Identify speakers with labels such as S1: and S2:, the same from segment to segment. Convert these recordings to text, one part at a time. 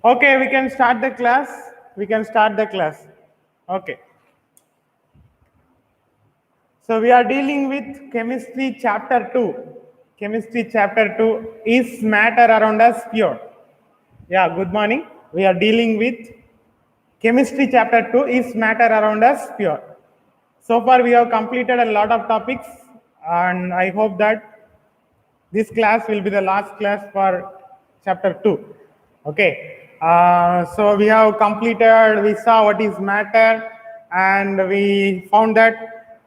S1: Okay, we can start the class. Okay. So we are dealing with chemistry chapter 2. Chemistry chapter 2 is matter around us pure. Yeah, good morning. We are dealing with chemistry chapter 2 is matter around us pure. So far we have completed a lot of topics and I hope that this class will be the last class for chapter 2. Okay. So we have completed, we saw what is matter and we found that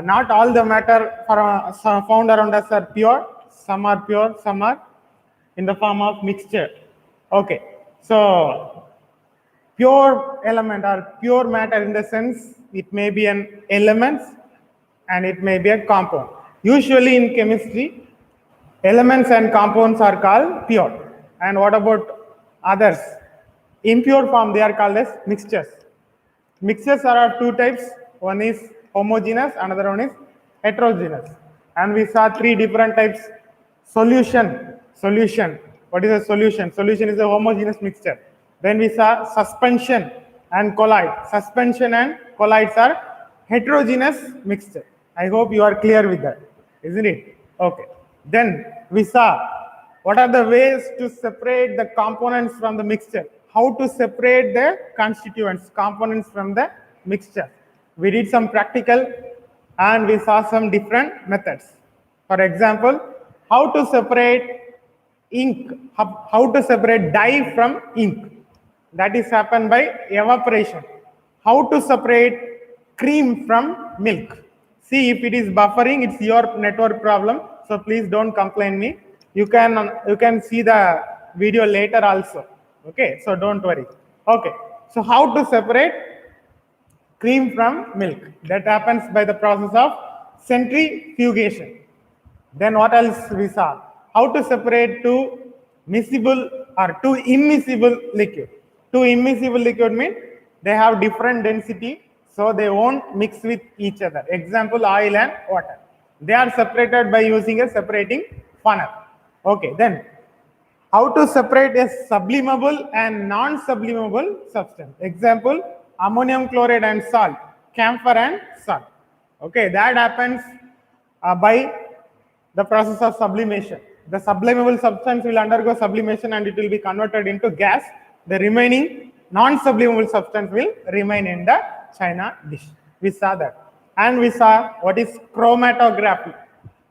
S1: not all the matter found around us are pure. Some are pure, some are in the form of mixture. Okay. So pure element or pure matter in the sense it may be an element and it may be a compound. Usually in chemistry, elements and compounds are called pure. And what about others? Impure form, they are called as mixtures. Mixtures are of two types. One is homogeneous, another one is heterogeneous. And we saw three different types. Solution. What is a solution? Solution is a homogeneous mixture. Then we saw suspension and colloid. Suspension and colloids are heterogeneous mixture. I hope you are clear with that, isn't it? Okay. Then we saw what are the ways to separate the components from the mixture, how to separate the constituents, components from the mixture. We did some practical and we saw some different methods. For example, how to separate ink, how to separate dye from ink. That is happened by evaporation. How to separate cream from milk. See, if it is buffering, it's your network problem. So please don't complain me. You can see the video later also. Okay, so don't worry. Okay, so how to separate cream from milk? That happens by the process of centrifugation. Then what else we saw? How to separate two miscible or two immiscible liquid. Two immiscible liquid mean they have different density, so they won't mix with each other. Example, oil and water. They are separated by using a separating funnel. Okay, then how to separate a sublimable and non-sublimable substance. Example, ammonium chloride and salt, camphor and salt. Okay, that happens by the process of sublimation. The sublimable substance will undergo sublimation and it will be converted into gas. The remaining non-sublimable substance will remain in the china dish. We saw that. And we saw what is chromatography.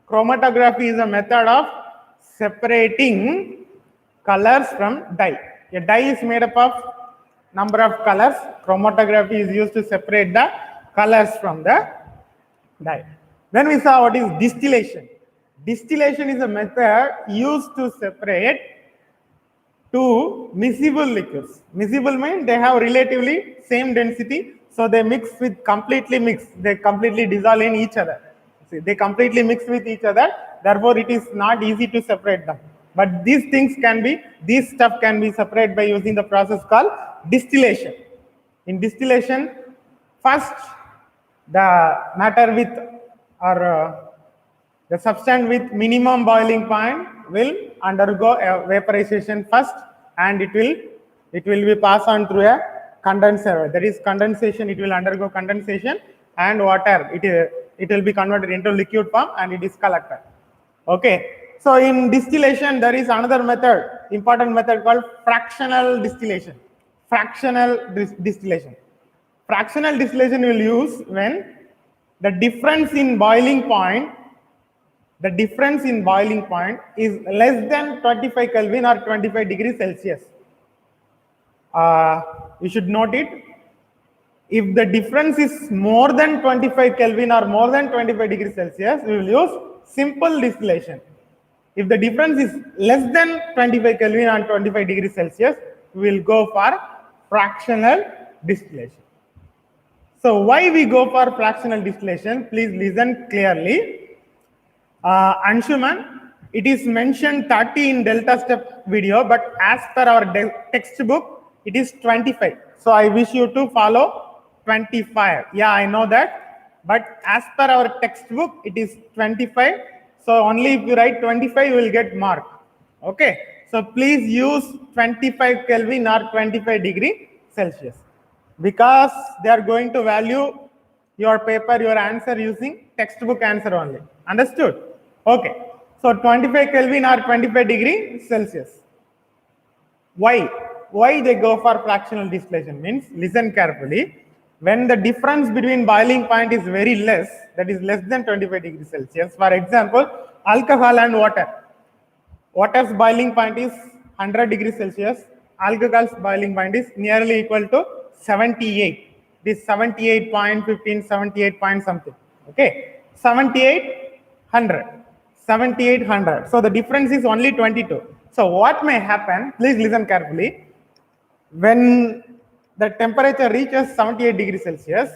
S1: Chromatography is a method of separating colors from dye. A dye is made up of number of colors. Chromatography is used to separate the colors from the dye. Then we saw what is distillation. Distillation is a method used to separate two miscible liquids. Miscible means they have relatively same density, so they mix with completely mix. They completely dissolve in each other. See, they completely mix with each other. Therefore, it is not easy to separate them. But these stuff can be separated by using the process called distillation. In distillation, first the matter with or the substance with minimum boiling point will undergo a vaporization first, and it will be passed on through a condenser. That is condensation. It will undergo condensation and water. It will be converted into liquid form and it is collected. Okay. So in distillation, there is another method, important method called fractional distillation. Fractional distillation will use when the difference in boiling point is less than 25 Kelvin or 25 degrees Celsius. You should note it. If the difference is more than 25 Kelvin or more than 25 degrees Celsius, we will use simple distillation. If the difference is less than 25 Kelvin or 25 degrees Celsius, we will go for fractional distillation. So why we go for fractional distillation? Please listen clearly. Anshuman, it is mentioned 30 in delta step video, but as per our textbook, it is 25. So I wish you to follow 25. Yeah, I know that. But as per our textbook, it is 25. So only if you write 25, you will get mark. Okay. So please use 25 Kelvin or 25 degree Celsius because they are going to value your paper, your answer using textbook answer only. Understood? Okay. So 25 Kelvin or 25 degree Celsius. Why? Why they go for fractional distillation means, listen carefully. When the difference between boiling point is very less, that is less than 25 degrees Celsius. For example, alcohol and water. Water's boiling point is 100 degrees Celsius. Alcohol's boiling point is nearly equal to 78. This 78.15, 78 point something. Okay, 7800. 7800. So the difference is only 22. So what may happen? Please listen carefully. When the temperature reaches 78 degrees Celsius,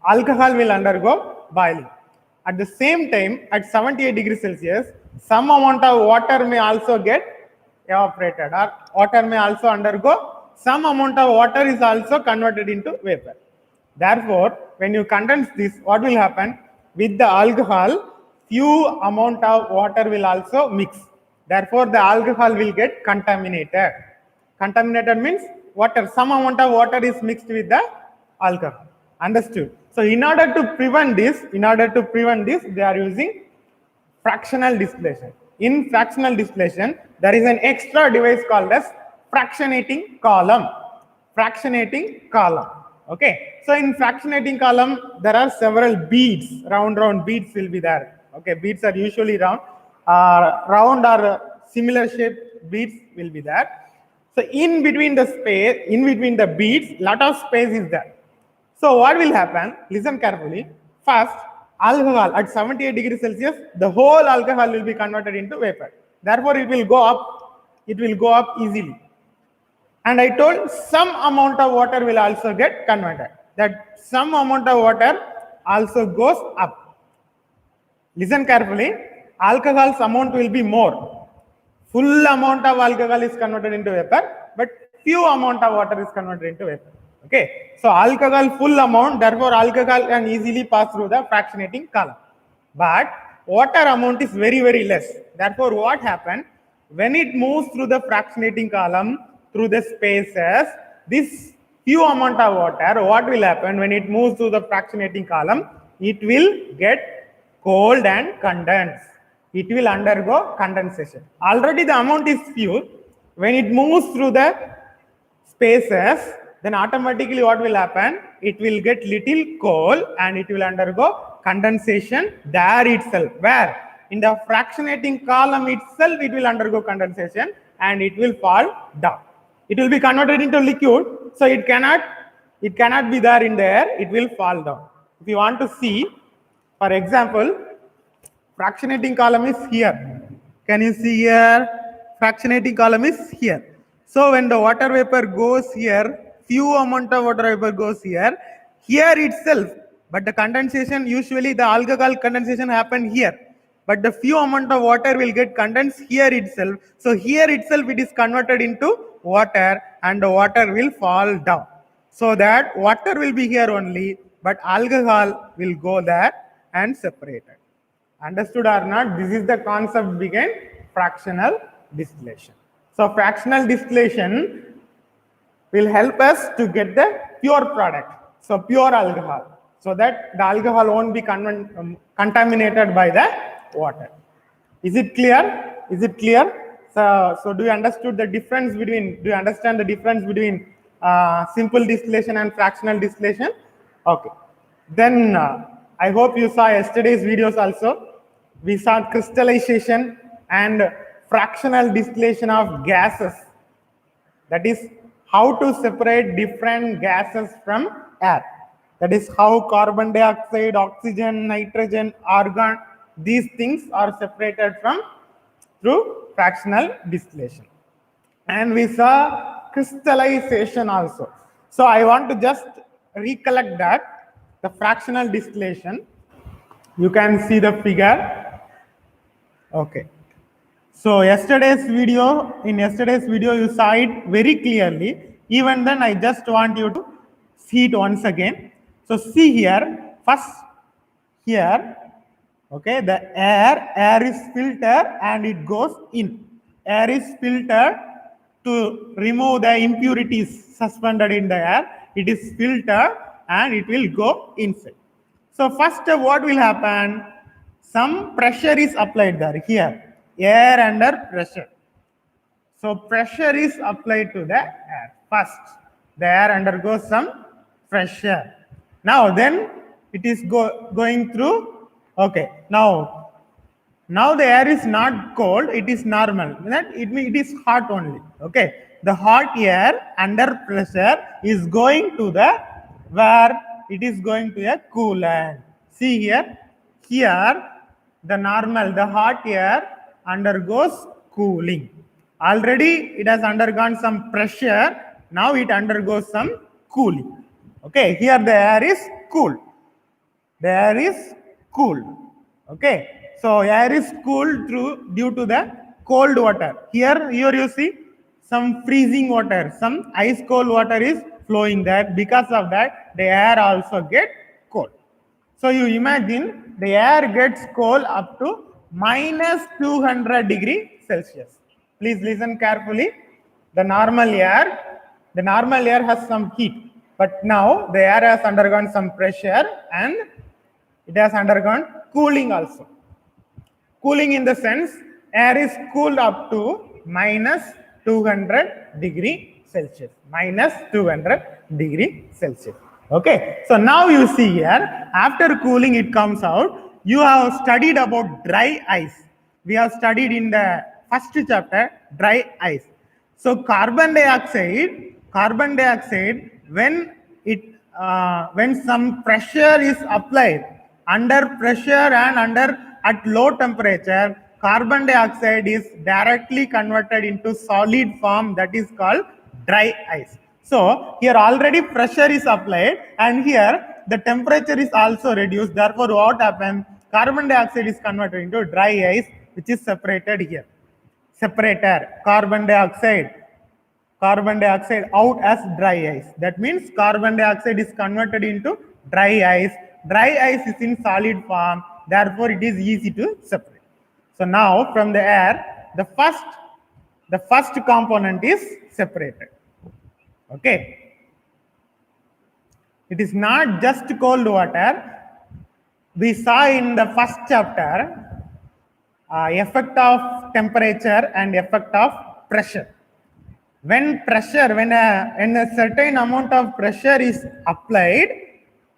S1: alcohol will undergo boiling. At the same time, at 78 degrees Celsius, some amount of water may also get evaporated, or water may also undergo, some amount of water is also converted into vapor. Therefore, when you condense this, what will happen? With the alcohol, few amount of water will also mix. Therefore, the alcohol will get contaminated. Contaminated means water, some amount of water is mixed with the alcohol. Understood? So in order to prevent this, they are using fractional distillation. In fractional distillation, there is an extra device called as fractionating column. Fractionating column. Okay. So in fractionating column, there are several beads, round beads will be there. Okay, beads are usually round. Round or similar shaped beads will be there. So in between the space, in between the beads, lot of space is there. So what will happen? Listen carefully. First, alcohol at 78 degrees Celsius, the whole alcohol will be converted into vapor. Therefore, it will go up. It will go up easily. And I told some amount of water will also get converted. That some amount of water also goes up. Listen carefully. Alcohol's amount will be more. Full amount of alcohol is converted into vapor, but few amount of water is converted into vapor. Okay. So alcohol full amount, therefore alcohol can easily pass through the fractionating column. But water amount is very, very less. Therefore, what happens? When it moves through the fractionating column, through the spaces, this few amount of water, what will happen when it moves through the fractionating column? It will get cold and condense. It will undergo condensation. Already the amount is few. When it moves through the spaces, then automatically what will happen? It will get little cold and it will undergo condensation there itself. Where? In the fractionating column itself, it will undergo condensation and it will fall down. It will be converted into liquid, so it cannot be there in the air, it will fall down. If you want to see, for example, fractionating column is here. Can you see here? Fractionating column is here. So when the water vapor goes here, few amount of water vapor goes here itself, but the condensation, usually the alcohol condensation happen here. But the few amount of water will get condensed here itself. So here itself it is converted into water and the water will fall down. So that water will be here only, but alcohol will go there and separated. Understood or not? This is the concept behind fractional distillation. So fractional distillation will help us to get the pure product. So pure alcohol. So that the alcohol won't be contaminated by the water. Is it clear? Is it clear? So do you understand the difference between simple distillation and fractional distillation? Okay. Then I hope you saw yesterday's videos also. We saw crystallization and fractional distillation of gases. That is how to separate different gases from air. That is how carbon dioxide, oxygen, nitrogen, argon, these things are separated from through fractional distillation. And we saw crystallization also. So I want to just recollect that the fractional distillation, you can see the figure. Okay. So in yesterday's video, you saw it very clearly. Even then, I just want you to see it once again. So see here, first here, okay, the air is filtered and it goes in. air is filtered to remove the impurities suspended in the air. It is filtered and it will go inside. So first what will happen? Some pressure is applied there. Here, air under pressure. So pressure is applied to the air. First, the air undergoes some pressure. Now then it is going through. Okay. Now the air is not cold, it is normal. That it is hot only. Okay. The hot air under pressure is going to the where it is going to a coolant. See here. Here the normal, the hot air undergoes cooling. Already it has undergone some pressure. Now it undergoes some cooling. Okay. Here the air is cool. The air is cooled. Okay. So air is cooled due to the cold water. Here you see some freezing water, some ice cold water is flowing there. Because of that, the air also get cold. So you imagine the air gets cold up to minus 200 degrees Celsius. Please listen carefully. The normal air has some heat, but now the air has undergone some pressure and it has undergone cooling also. Cooling in the sense, air is cooled up to minus 200 degrees Celsius. Minus 200 degrees Celsius. Okay. So now you see here, after cooling it comes out. You have studied about dry ice. We have studied in the first chapter, dry ice. So carbon dioxide, when some pressure is applied, under pressure and at low temperature, carbon dioxide is directly converted into solid form, that is called dry ice. So here already pressure is applied and here the temperature is also reduced. Therefore what happens? Carbon dioxide is converted into dry ice, which is separated here. Separator, carbon dioxide out as dry ice. That means carbon dioxide is converted into dry ice. Dry ice is in solid form, therefore it is easy to separate. So now from the air, the first component is separated. Okay. It is not just cold water. We saw in the first chapter effect of temperature and effect of pressure. When a certain amount of pressure is applied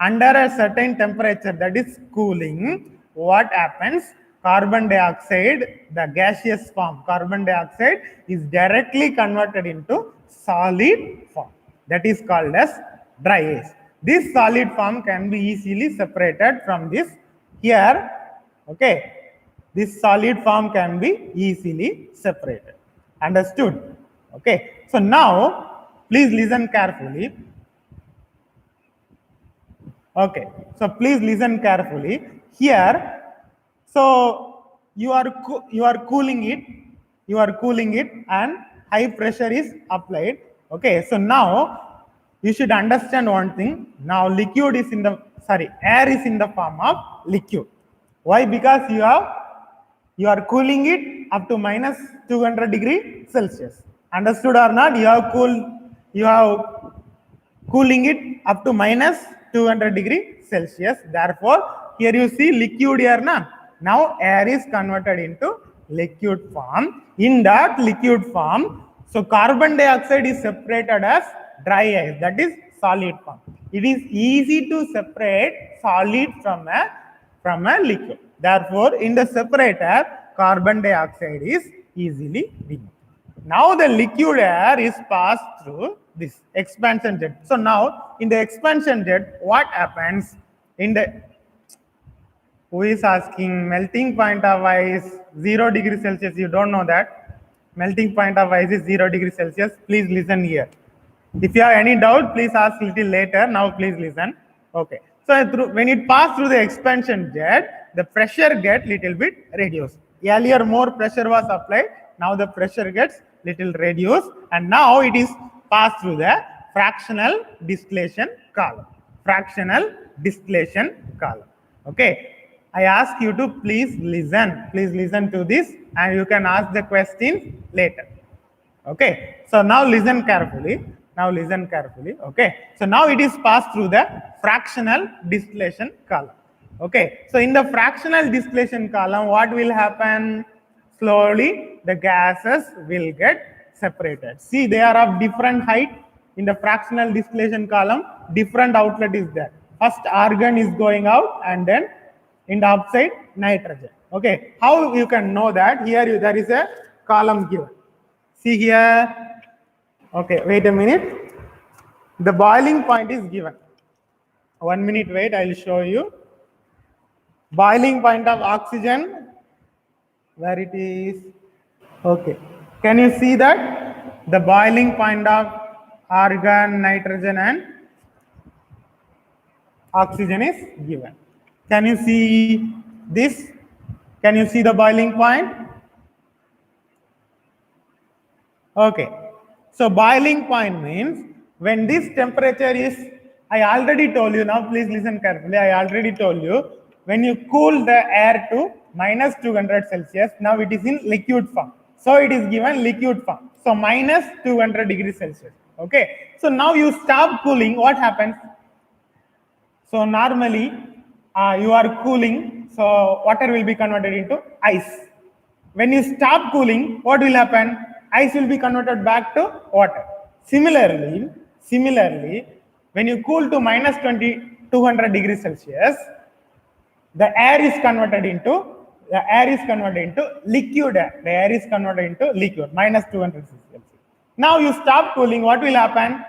S1: under a certain temperature, that is cooling, what happens? Carbon dioxide, the gaseous form, carbon dioxide is directly converted into solid form. That is called as dry ice. This solid form can be easily separated from this here. Okay. This solid form can be easily separated. Understood? Okay. So now, please listen carefully. Okay. So please listen carefully. Here, so you are cooling it, and high pressure is applied. Okay. So now you should understand one thing. Now air is in the form of liquid. Why? Because you are cooling it up to minus 200 degrees Celsius. Understood or not? You have cooling it up to minus 200 degrees Celsius. Therefore, here you see liquid air. Now air is converted into liquid form. In that liquid form, so carbon dioxide is separated as dry ice, that is solid form. It is easy to separate solid from a liquid. Therefore, in the separator, carbon dioxide is easily removed. Now the liquid air is passed through this expansion jet. So now in the expansion jet, what happens? Who is asking? Melting point of ice 0 degrees Celsius. You don't know that? Melting point of ice is 0 degrees Celsius. Please listen here. If you have any doubt, please ask little later. Now please listen. Okay. So when it passes through the expansion jet, the pressure gets little bit reduced. Earlier more pressure was applied. Now the pressure gets little reduced, and now it is passed through the fractional distillation column. Okay. I ask you to please listen. Please listen to this and you can ask the questions later. Okay. So now listen carefully. Now listen carefully. Okay. So now it is passed through the fractional distillation column. Okay. So in the fractional distillation column, what will happen? Slowly the gases will get separated. See, they are of different height. In the fractional distillation column, different outlet is there. First argon is going out and then in the upside nitrogen. Okay, how you can know that? Here there is a column given. See here. Okay, wait a minute. The boiling point is given. 1 minute wait, I will show you. Boiling point of oxygen, where it is. Okay, can you see that? The boiling point of argon, nitrogen and oxygen is given. Can you see this? Can you see the boiling point? Okay. So boiling point means when this temperature is, I already told you, now please listen carefully. I already told you, when you cool the air to minus 200 Celsius, now it is in liquid form. So it is given liquid form. So minus 200 degrees Celsius. Okay. So now you stop cooling, what happens? So normally you are cooling, so water will be converted into ice. When you stop cooling, what will happen? Ice will be converted back to water. Similarly, when you cool to minus 200 degrees Celsius, the air is converted into liquid air. The air is converted into liquid, minus 200 Celsius. Now you stop cooling, what will happen?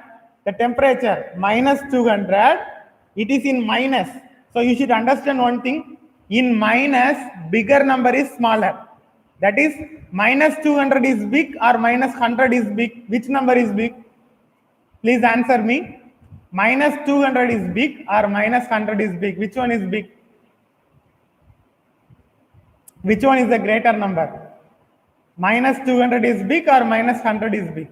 S1: The temperature minus 200, it is in minus. So you should understand one thing. In minus, bigger number is smaller. That is, minus 200 is big or minus 100 is big. Which number is big? Please answer me. Minus 200 is big or minus 100 is big. Which one is big? Which one is the greater number? Minus 200 is big or minus 100 is big?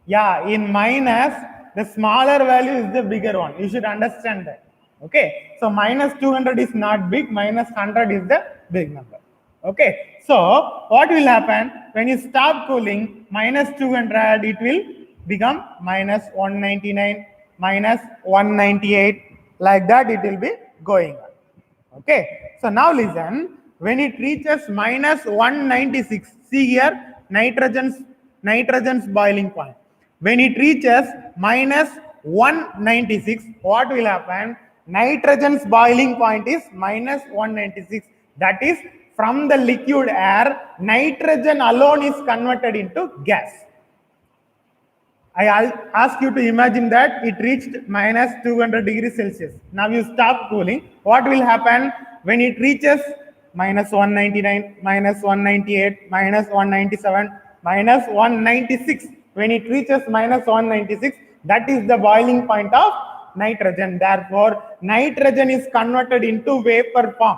S1: Yeah, in minus, the smaller value is the bigger one. You should understand that. Okay, so minus 200 is not big, minus 100 is the big number. Okay, so what will happen when you stop cooling? Minus 200, it will become minus 199, minus 198, like that it will be going on. Okay, so now listen. When it reaches minus 196, see here, nitrogen's boiling point. When it reaches minus 196, what will happen? Nitrogen's boiling point is minus 196. That is, from the liquid air, nitrogen alone is converted into gas. I'll ask you to imagine that it reached minus 200 degrees Celsius. Now you stop cooling. What will happen when it reaches minus 199, minus 198, minus 197, minus 196? When it reaches minus 196, that is the boiling point of nitrogen. Therefore, nitrogen is converted into vapor form.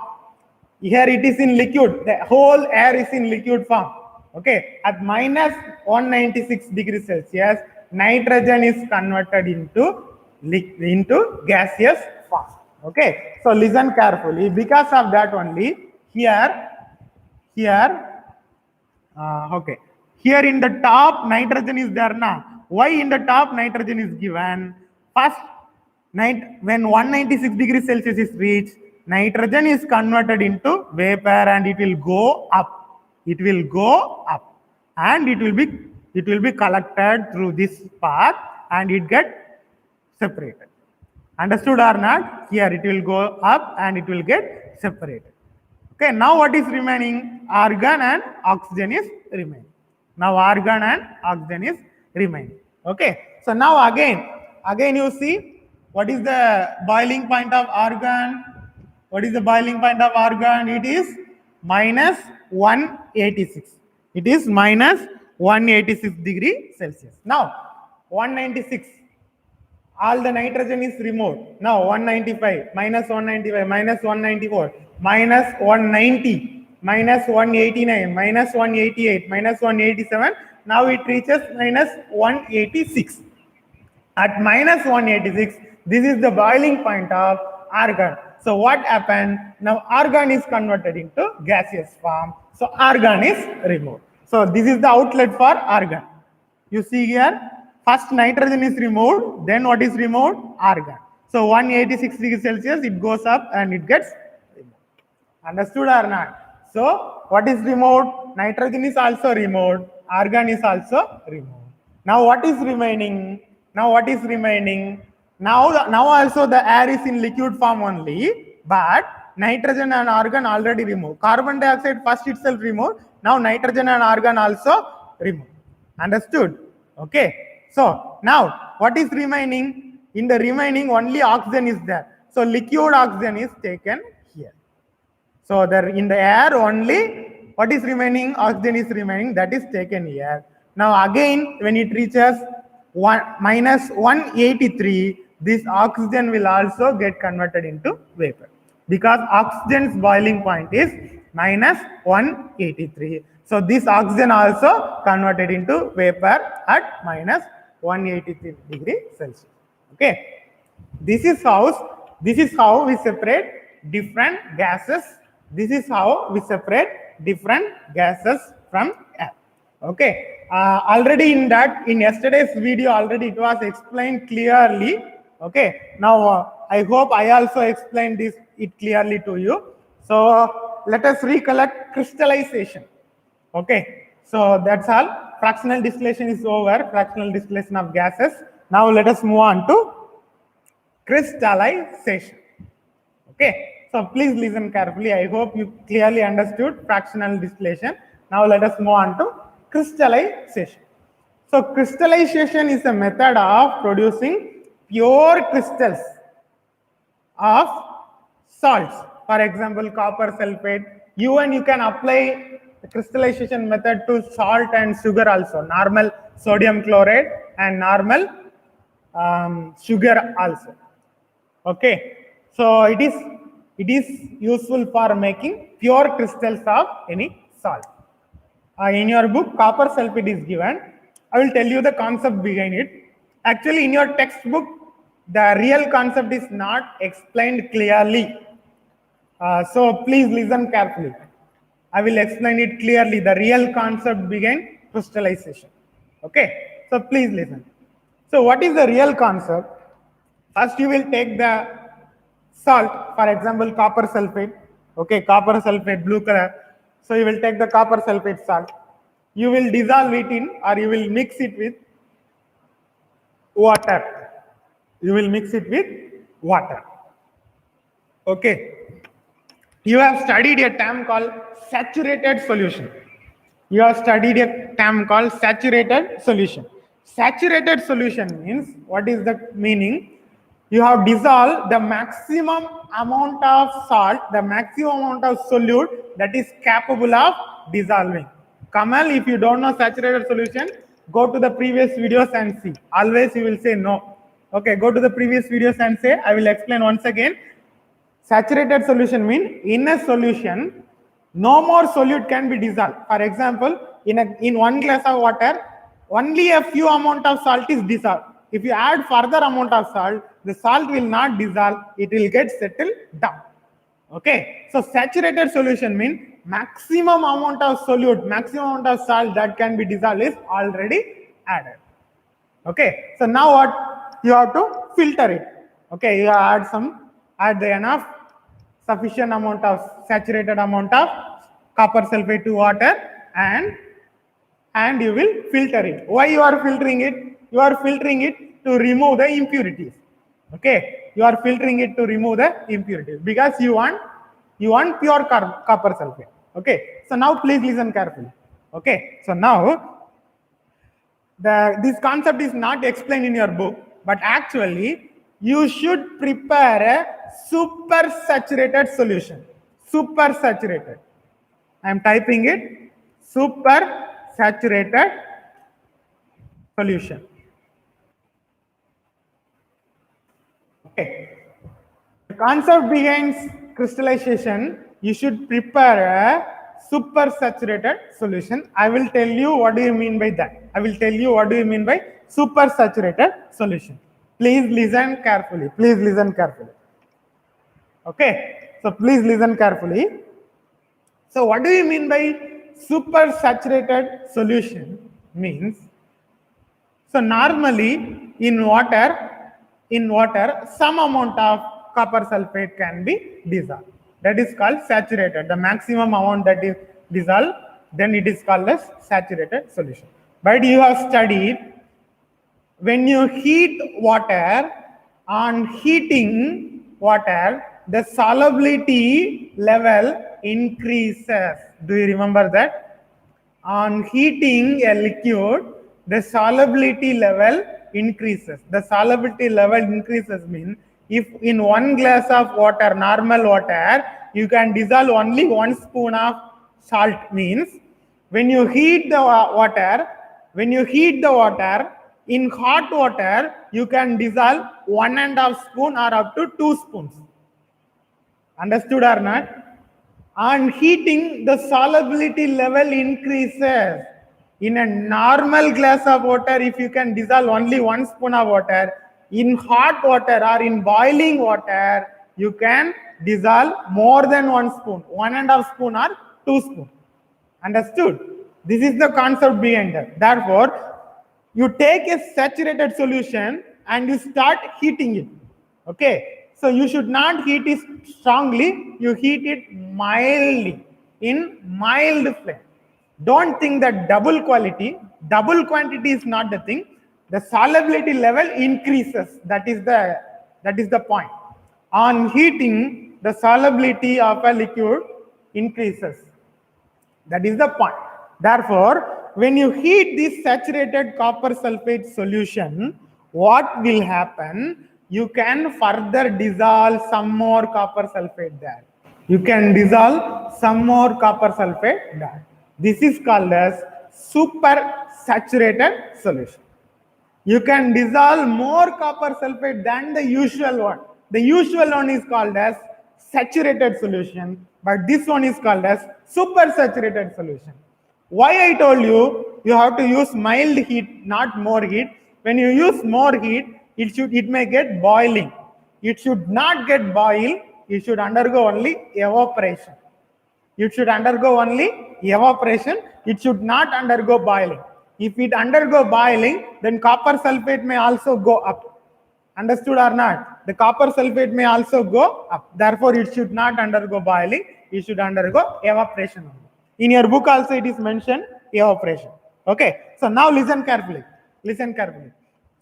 S1: Here it is in liquid. The whole air is in liquid form. Okay, at minus 196 degrees Celsius, nitrogen is converted into gaseous form. Okay, so listen carefully. Because of that only, here in the top nitrogen is there now. Why in the top nitrogen is given? First, when 196 degrees Celsius is reached, nitrogen is converted into vapor and it will go up. It will go up and it will be collected through this path and it get separated. Understood or not? Here it will go up and it will get separated. Okay, now what is remaining? Argon and oxygen is remaining. Now argon and oxygen is remaining. Okay, so now again you see, what is the boiling point of argon? What is the boiling point of argon? It is minus 186. It is minus 186 degree Celsius. Now 196. All the nitrogen is removed. Now 195, minus 195, minus 194, minus 190, minus 189, minus 188, minus 187. Now it reaches minus 186. At minus 186, this is the boiling point of argon. So what happened? Now argon is converted into gaseous form. So argon is removed. So this is the outlet for argon. You see here, first nitrogen is removed, then what is removed? Argon. So 186 degrees Celsius, it goes up and it gets removed. Understood or not? So what is removed? Nitrogen is also removed, argon is also removed. Now what is remaining? Now what is remaining? Now also the air is in liquid form only, but nitrogen and argon already removed. Carbon dioxide first itself removed, now nitrogen and argon also removed. Understood? Okay. So now what is remaining? In the remaining only oxygen is there. So liquid oxygen is taken here. So there in the air only what is remaining? Oxygen is remaining, that is taken here. Now again when it reaches minus 183, this oxygen will also get converted into vapor because oxygen's boiling point is minus 183. So this oxygen also converted into vapor at minus 183 degree Celsius. Okay, this is how we separate different gases. This is how we separate different gases from air. Okay, already in yesterday's video already it was explained clearly. Okay, now I hope I also explained it clearly to you. So let us recollect crystallization. Okay, so that's all. Fractional distillation is over. Fractional distillation of gases. Now let us move on to crystallization. Okay, so please listen carefully. I hope you clearly understood fractional distillation. Now let us move on to crystallization. So crystallization is a method of producing pure crystals of salts. For example, copper sulfate. Even you can apply the crystallization method to salt and sugar also. Normal sodium chloride and normal sugar also. Okay, so it is useful for making pure crystals of any salt. In your book, copper sulfate is given. I will tell you the concept behind it. Actually, in your textbook, the real concept is not explained clearly. So please listen carefully. I will explain it clearly. The real concept behind crystallization. Okay, so please listen. So what is the real concept? First, you will take the salt, for example, copper sulfate. Okay, copper sulfate, blue color. So you will take the copper sulfate salt. You will dissolve it in, or you will mix it with water. You will mix it with water. Okay. You have studied a term called saturated solution. You have studied a term called saturated solution. Saturated solution means, what is the meaning? You have dissolved the maximum amount of salt, the maximum amount of solute that is capable of dissolving. Kamal, if you don't know saturated solution, go to the previous videos and see. Always you will say no. Okay, go to the previous videos and say, I will explain once again. Saturated solution means in a solution, no more solute can be dissolved. For example, in 1 glass of water, only a few amount of salt is dissolved. If you add further amount of salt, the salt will not dissolve, it will get settled down. Okay, so saturated solution means maximum amount of solute, maximum amount of salt that can be dissolved is already added. Okay, so now what? You have to filter it. Okay, you add the enough sufficient amount of saturated amount of copper sulfate to water and you will filter it. Why you are filtering it? You are filtering it to remove the impurities. Okay, you are filtering it to remove the impurities because you want pure copper sulfate. Okay, so now please listen carefully. Okay, so now this concept is not explained in your book, but actually you should prepare a super saturated solution. Super saturated. I am typing it. Super saturated solution. Okay. The concept behind crystallization, you should prepare a super saturated solution. I will tell you what do you mean by that. I will tell you what do you mean by super saturated solution. Please listen carefully. Please listen carefully. Okay, so please listen carefully. So what do you mean by supersaturated solution? Means, so normally in water, some amount of copper sulfate can be dissolved. That is called saturated. The maximum amount that is dissolved, then it is called as saturated solution. But you have studied when you heat water, on heating water, the solubility level increases. Do you remember that? On heating a liquid, the solubility level increases. The solubility level increases means if in 1 glass of water, normal water, you can dissolve only 1 spoon of salt, means when you heat the water, in hot water, you can dissolve 1.5 spoon or up to 2 spoons. Understood or not? On heating, the solubility level increases. In a normal glass of water, if you can dissolve only 1 spoon of water, in hot water or in boiling water, you can dissolve more than 1 spoon, 1.5 spoon or 2 spoon. Understood? This is the concept behind it. Therefore, you take a saturated solution and you start heating it. Okay, so you should not heat it strongly, you heat it mildly, in mild flame. Don't think that double quantity is not the thing. The solubility level increases. That is the point. On heating, the solubility of a liquid increases. That is the point. Therefore, when you heat this saturated copper sulfate solution, what will happen? You can further dissolve some more copper sulfate there. You can dissolve some more copper sulfate there. This is called as super saturated solution. You can dissolve more copper sulfate than the usual one. The usual one is called as saturated solution, but this one is called as super saturated solution. Why I told you have to use mild heat, not more heat. When you use more heat, it may get boiling. It should not get boiled. It should undergo only evaporation. It should undergo only evaporation. It should not undergo boiling. If it undergo boiling, then copper sulfate may also go up. Understood or not? The copper sulfate may also go up. Therefore, it should not undergo boiling. It should undergo evaporation only. In your book also it is mentioned evaporation. Okay. So now listen carefully.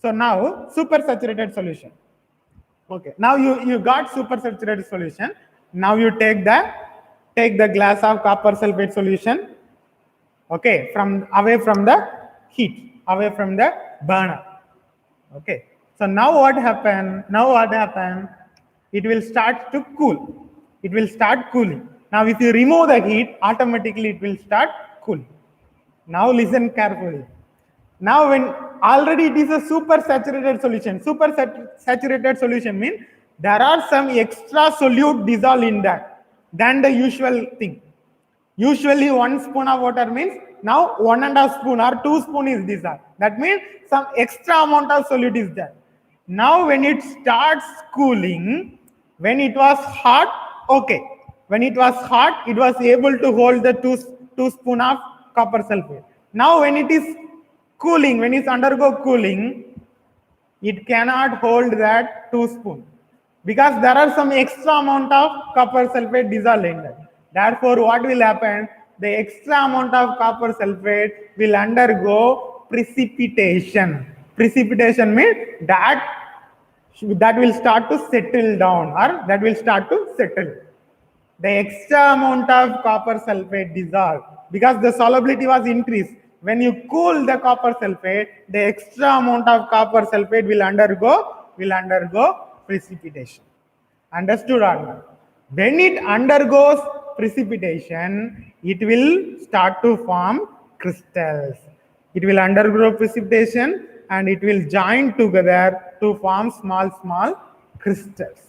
S1: So now supersaturated solution. Okay. Now you got supersaturated solution. Now you take the glass of copper sulfate solution. Okay, away from the heat, away from the burner. Okay. So now what happened? It will start to cool. It will start cooling. Now if you remove the heat, automatically it will start cooling. Now listen carefully. Now when already it is a super saturated solution. Super saturated solution means there are some extra solute dissolved in that than the usual thing. Usually 1 spoon of water means now 1.5 spoon or 2 spoon is dissolved. That means some extra amount of solute is there. Now when it starts cooling, when it was hot, okay. When it was hot, it was able to hold the 2 spoon of copper sulfate. Now when it is cooling, when it's undergo cooling, it cannot hold that 2 spoon because there are some extra amount of copper sulfate dissolved in that. Therefore, what will happen? The extra amount of copper sulfate will undergo precipitation. Precipitation means that will start to settle down or that will start to settle. The extra amount of copper sulfate dissolved because the solubility was increased. When you cool the copper sulfate, the extra amount of copper sulfate will undergo precipitation. Understood or not? When it undergoes precipitation, it will start to form crystals. It will undergo precipitation and it will join together to form small crystals.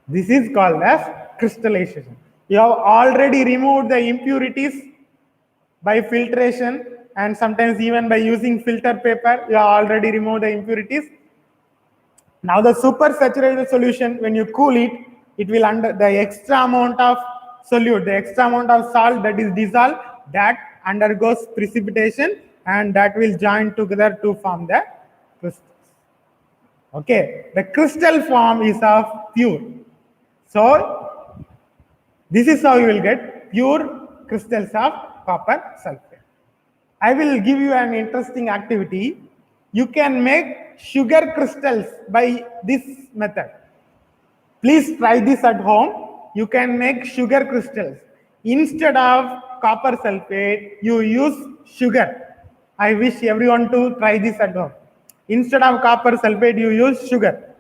S1: This is called as crystallization. You have already removed the impurities by filtration and sometimes even by using filter paper. You have already removed the impurities. Now the supersaturated solution, when you cool it, it will under the extra amount of solute, the extra amount of salt that is dissolved, that undergoes precipitation, and that will join together to form the crystals. Okay, the crystal form is of pure. So this is how you will get pure crystals of copper sulfate. I will give you an interesting activity. You can make sugar crystals by this method. Please try this at home. You can make sugar crystals. Instead of copper sulfate, you use sugar. I wish everyone to try this at home. Instead of copper sulfate, you use sugar.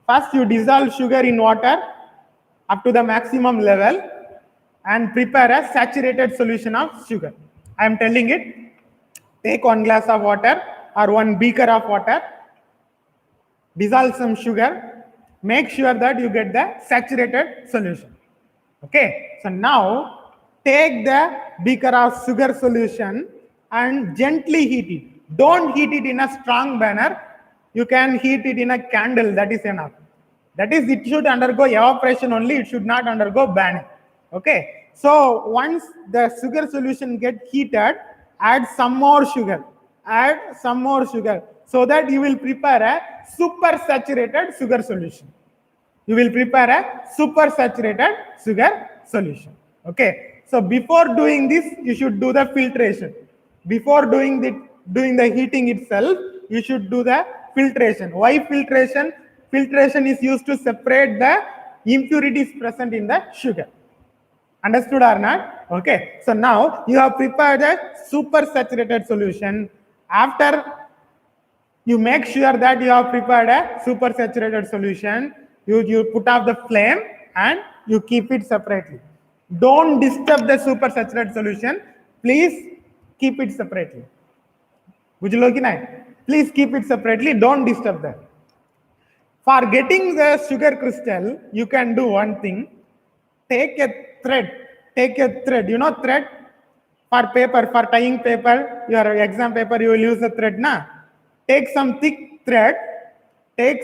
S1: First, you dissolve sugar in water up to the maximum level and prepare a saturated solution of sugar. I am telling it. Take 1 glass of water or 1 beaker of water, dissolve some sugar, make sure that you get the saturated solution. Okay, so now take the beaker of sugar solution and gently heat it. Don't heat it in a strong manner. You can heat it in a candle, that is enough. That is, it should undergo evaporation only, it should not undergo burning. Okay, so once the sugar solution get heated, add some more sugar, so that you will prepare a super saturated sugar solution. You will prepare a super saturated sugar solution. Okay, so before doing this, you should do the filtration. Before doing the heating itself, you should do the filtration. Why filtration? Filtration is used to separate the impurities present in the sugar. Understood or not? Okay, so now you have prepared a super saturated solution. After you make sure that you have prepared a super saturated solution, you put off the flame and you keep it separately. Don't disturb the super saturated solution. Please keep it separately. Please keep it separately. Don't disturb that. For getting the sugar crystal, you can do one thing. Take a thread. You know thread? For paper, for tying paper, your exam paper, you will use a thread, na? Take some thick thread. Tie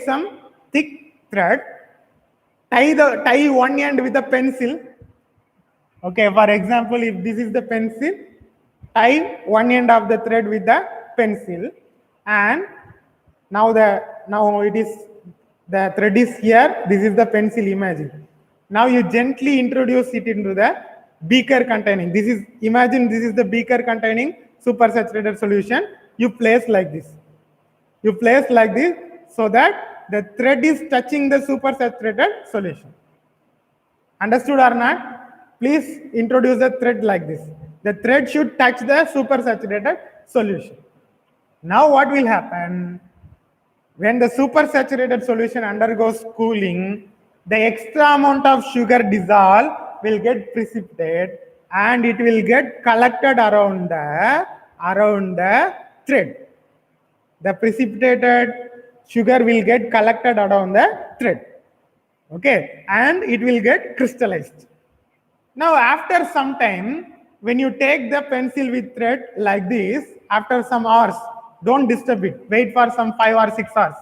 S1: one end with a pencil. Okay, for example, if this is the pencil, tie one end of the thread with the pencil, and now the thread is here. This is the pencil. Imagine. Now you gently introduce it into the beaker containing. Imagine this is the beaker containing supersaturated solution. You place like this. So that the thread is touching the supersaturated solution. Understood or not? Please introduce the thread like this. The thread should touch the supersaturated solution. Now what will happen? When the supersaturated solution undergoes cooling, the extra amount of sugar dissolved will get precipitated and it will get collected around the thread. The precipitated sugar will get collected around the thread. Okay, and it will get crystallized. Now after some time, when you take the pencil with thread like this, after some hours, don't disturb it. Wait for some 5 or 6 hours.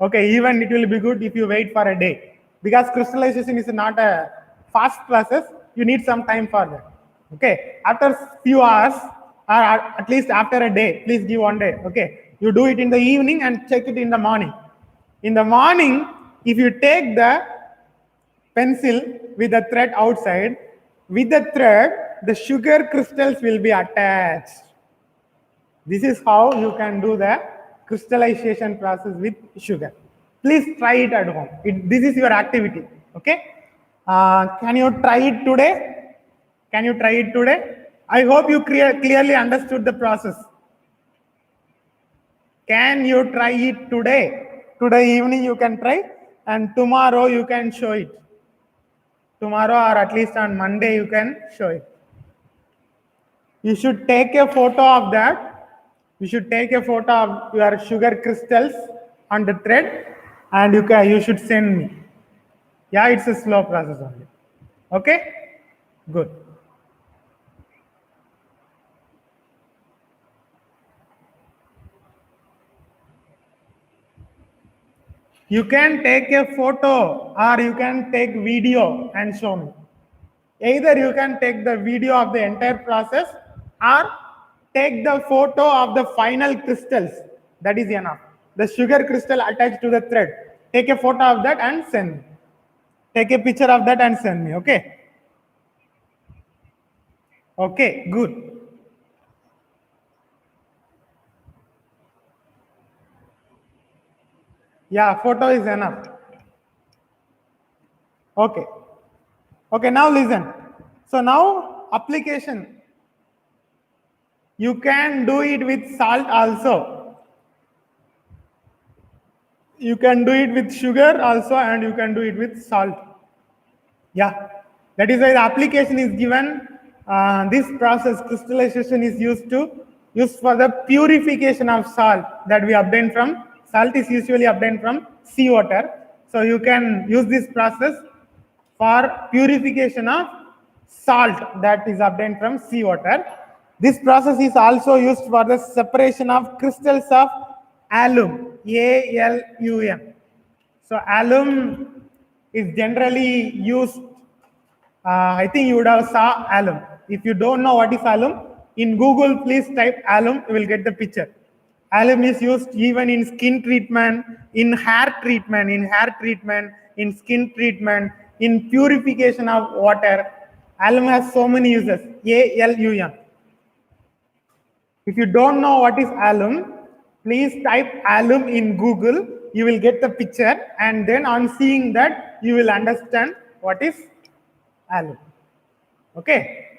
S1: Okay, even it will be good if you wait for a day. Because crystallization is not a fast process, you need some time for that. Okay, after few hours, or at least after a day, please give 1 day. Okay, you do it in the evening and check it in the morning. In the morning, if you take the pencil with the thread outside, with the thread, the sugar crystals will be attached. This is how you can do the crystallization process with sugar. Please try it at home. This is your activity. Okay? Can you try it today? I hope you clearly understood the process. Can you try it today? Today evening you can try, and tomorrow you can show it. Tomorrow or at least on Monday you can show it. You should take a photo of that. You should take a photo of your sugar crystals on the thread and you should send me. Yeah, it's a slow process only. Okay? Good. You can take a photo or you can take video and show me. Either you can take the video of the entire process or take the photo of the final crystals. That is enough. The sugar crystal attached to the thread. Take a photo of that and send me. Take a picture of that and send me. Okay. Okay, good. Yeah, photo is enough. Okay. Okay, now listen. So now application. You can do it with salt also. You can do it with sugar also, and you can do it with salt. Yeah, that is why the application is given. This process crystallization is used for the purification of salt that we obtain from. Salt is usually obtained from seawater. So you can use this process for purification of salt that is obtained from seawater. This process is also used for the separation of crystals of alum, ALUM. So alum is generally used. I think you would have saw alum. If you don't know what is alum, in Google, please type alum, you will get the picture. Alum is used even in skin treatment, in hair treatment, in skin treatment, in purification of water. Alum has so many uses. ALUM. If you don't know what is alum, please type alum in Google. You will get the picture, and then on seeing that, you will understand what is alum. Okay.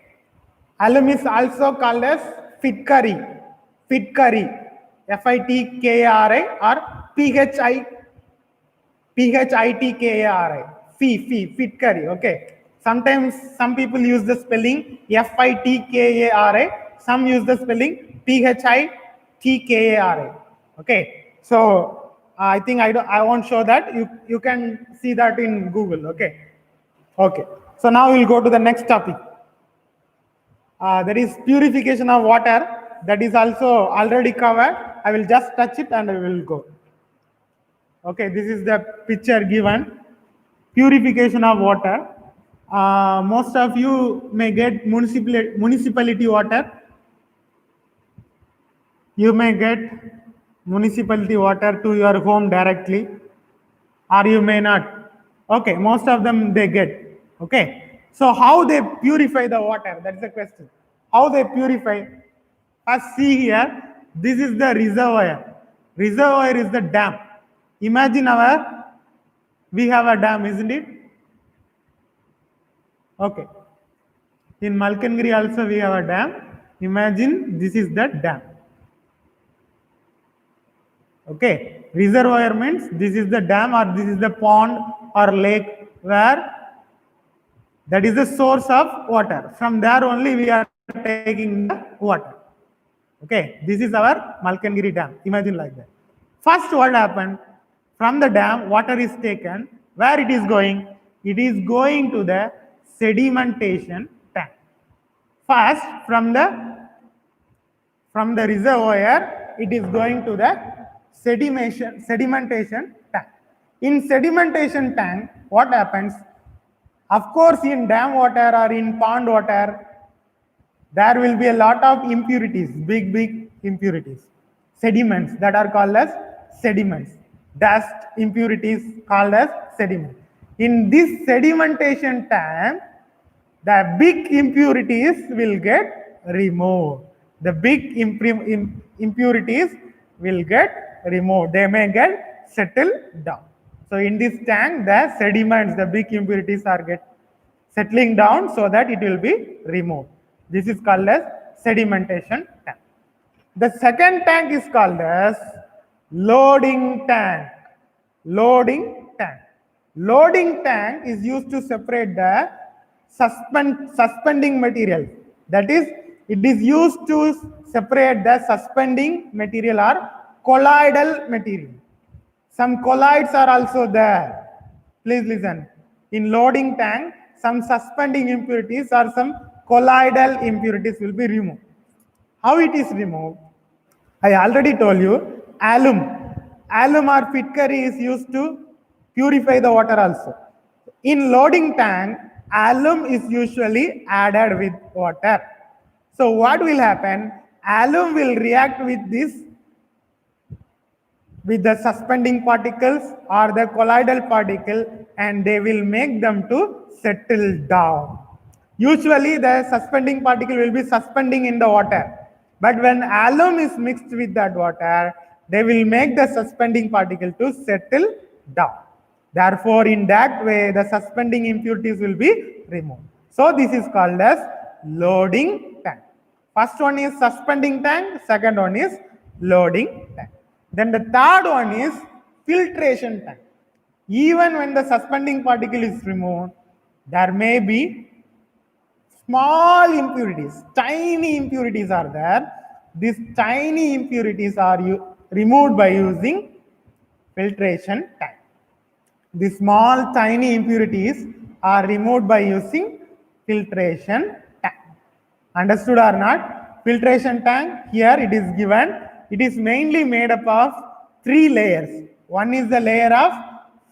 S1: Alum is also called as Fitkari. Fitkari. Fitkari or Phitkari. Fitkari. Okay. Sometimes some people use the spelling Fitkari. Some use the spelling Phitkari. Okay. So I think I won't show that. You can see that in Google. Okay. Okay. So now we'll go to the next topic. That is purification of water. That is also already covered. I will just touch it and I will go. Okay, this is the picture given. Purification of water. Most of you may get municipality water. You may get municipality water to your home directly, or you may not. Okay, most of them they get. Okay, so how they purify the water? That's the question. How they purify? First, see here. This is the reservoir. Reservoir is the dam. Imagine we have a dam, isn't it? Okay. In Malkangiri also we have a dam. Imagine this is the dam. Okay. Reservoir means this is the dam or this is the pond or lake where that is the source of water. From there only we are taking the water. Okay. This is our Malkangiri dam. Imagine like that. First, what happened? From the dam, water is taken. Where it is going? It is going to the sedimentation tank. First, from the reservoir, it is going to the sedimentation tank. In sedimentation tank, what happens? Of course, in dam water or in pond water, there will be a lot of impurities, big impurities, sediments that are called as sediments. Dust impurities called as sediment. In this sedimentation tank, the big impurities will get removed. The big impurities will get removed. They may get settled down. So in this tank, the sediments, the big impurities are settling down so that it will be removed. This is called as sedimentation tank. The second tank is called as loading tank. Loading tank. Loading tank is used to separate the suspending material. That is, it is used to separate the suspending material or colloidal material. Some colloids are also there. Please listen. In loading tank, some suspending impurities or some colloidal impurities will be removed. How it is removed? I already told you, alum. alum or Pitcurry is used to purify the water also. In loading tank, alum is usually added with water. So what will happen? Alum will react with this, with the suspending particles or the colloidal particle, and they will make them to settle down. Usually the suspending particle will be suspending in the water, but when alum is mixed with that water, they will make the suspending particle to settle down. Therefore, in that way, the suspending impurities will be removed. So this is called as loading tank. First one is suspending tank, second one is loading tank. Then the third one is filtration tank. Even when the suspending particle is removed, there may be small impurities, tiny impurities are there. These tiny impurities are removed by using filtration tank. The small tiny impurities are removed by using filtration tank. Understood or not? Filtration tank, here it is given. It is mainly made up of 3 layers. One is the layer of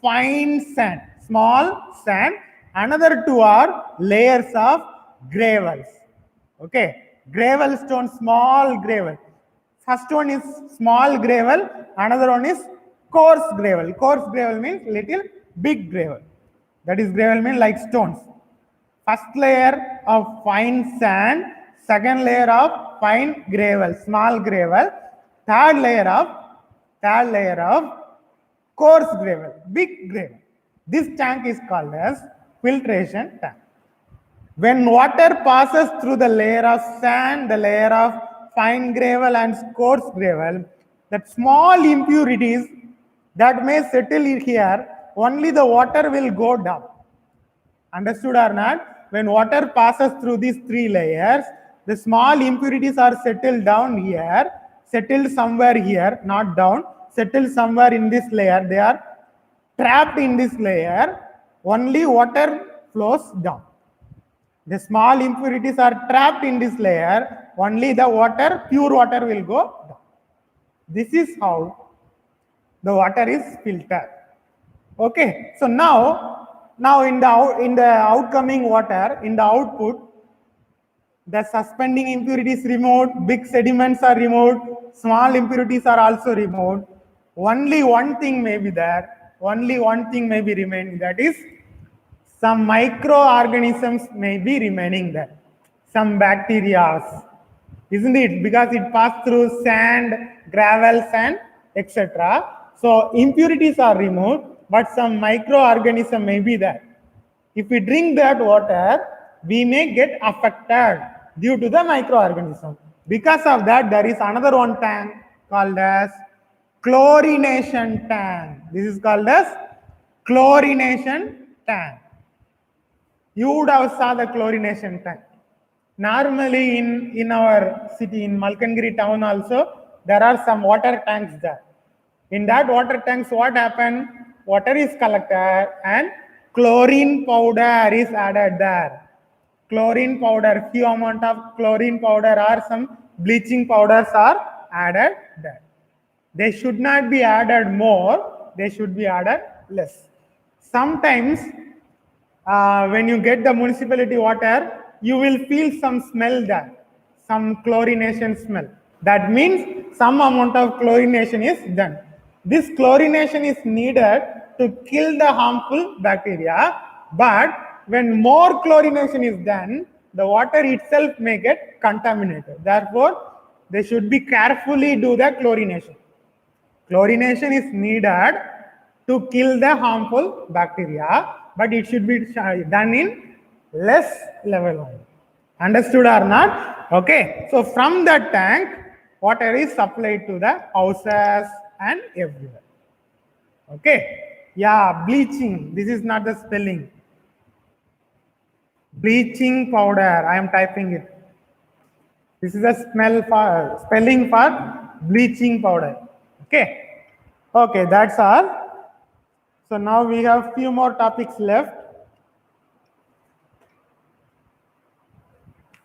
S1: fine sand, small sand. Another 2 are layers of gravels. Okay, gravel stone, small gravel. First one is small gravel, another one is coarse gravel. Coarse gravel means little big gravel. That is gravel means like stones. First layer of fine sand, second layer of fine gravel, small gravel, third layer of coarse gravel, big gravel. This tank is called as filtration tank. When water passes through the layer of sand, the layer of fine gravel and coarse gravel, that small impurities that may settle here, only the water will go down. Understood or not? When water passes through these 3 layers, the small impurities are settled down here, settled somewhere here, not down, settled somewhere in this layer. They are trapped in this layer. Only water flows down. The small impurities are trapped in this layer. Only the water, pure water will go down. This is how the water is filtered. Okay, so now in the outcoming water, in the output, the suspending impurities removed, big sediments are removed, small impurities are also removed. Only one thing may be there, only one thing may be remaining, that is some microorganisms may be remaining there, some bacteria, isn't it? Because it passed through sand, gravel, sand, etc. So impurities are removed, but some microorganism may be there. If we drink that water, we may get affected due to the microorganism. Because of that, there is another one tank called as chlorination tank. This is called as chlorination tank. You would have saw the chlorination tank. Normally in our city, in Malkangiri town also, there are some water tanks there. In that water tanks, what happened? Water is collected and chlorine powder is added there. Chlorine powder, few amount of chlorine powder or some bleaching powders are added there. They should not be added more, they should be added less. Sometimes when you get the municipality water, you will feel some smell there, some chlorination smell. That means some amount of chlorination is done. This chlorination is needed to kill the harmful bacteria, but when more chlorination is done, the water itself may get contaminated. Therefore, they should be carefully do the chlorination. Chlorination is needed to kill the harmful bacteria, but it should be done in less level only. Understood or not? Okay. So from that tank, water is supplied to the houses and everywhere. Okay. Yeah, bleaching. This is not the spelling. Bleaching powder. I am typing it. This is a spelling for bleaching powder. Okay. Okay, that's all. So now we have few more topics left.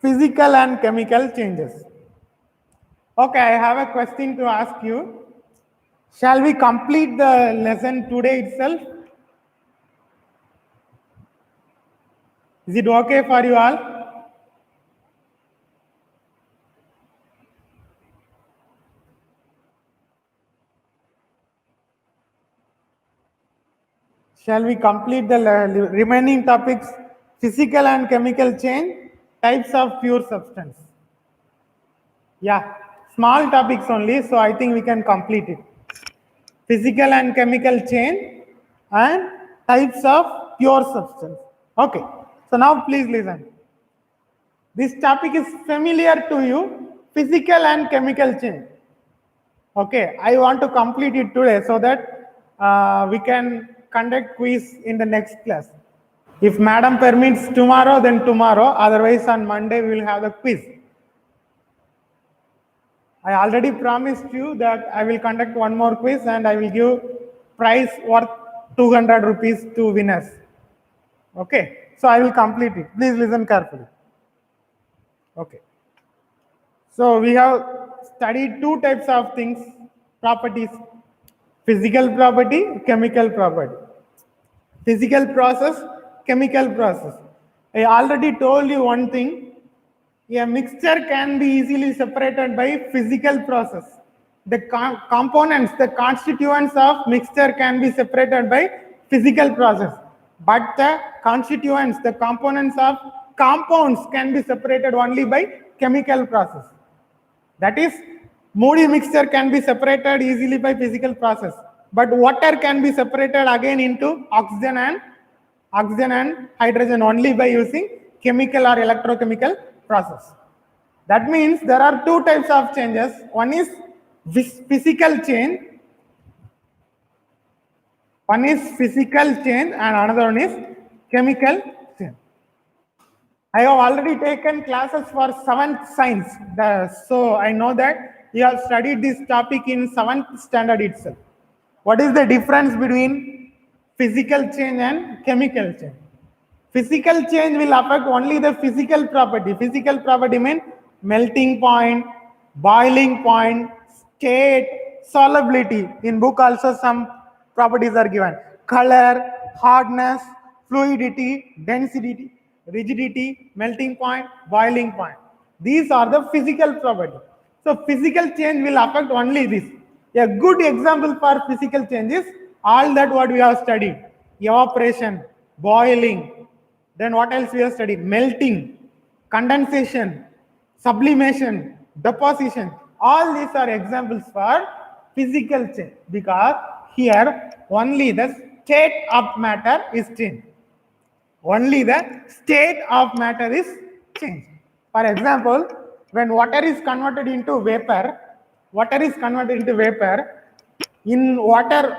S1: Physical and chemical changes. Okay, I have a question to ask you. Shall we complete the lesson today itself? Is it okay for you all? Shall we complete the remaining topics? Physical and chemical change, types of pure substance. Yeah, small topics only, so I think we can complete it. Physical and chemical change and types of pure substance. Okay, so now please listen. This topic is familiar to you, physical and chemical change. Okay, I want to complete it today so that we can conduct quiz in the next class. If madam permits tomorrow, then tomorrow. Otherwise, on Monday, we will have the quiz. I already promised you that I will conduct one more quiz and I will give prize worth 200 rupees to winners. Okay, so I will complete it. Please listen carefully. Okay. So we have studied two types of things, properties: physical property, chemical property. Physical process, chemical process. I already told you one thing. A mixture can be easily separated by physical process. The components, the constituents of mixture can be separated by physical process. But the constituents, the components of compounds can be separated only by chemical process. That is, moody mixture can be separated easily by physical process. But water can be separated again into oxygen and hydrogen only by using chemical or electrochemical process. That means there are two types of changes. One is physical change. One is physical change and another one is chemical change. I have already taken classes for 7th science. So I know that you have studied this topic in 7th standard itself. What is the difference between physical change and chemical change? Physical change will affect only the physical property. Physical property means melting point, boiling point, state, solubility. In book also some properties are given. Color, hardness, fluidity, density, rigidity, melting point, boiling point. These are the physical property. So physical change will affect only this. A good example for physical change is all that what we have studied. Evaporation, boiling, then what else we have studied? Melting, condensation, sublimation, deposition. All these are examples for physical change because here only the state of matter is changed. Only the state of matter is changed. For example, when water is converted into vapor, in water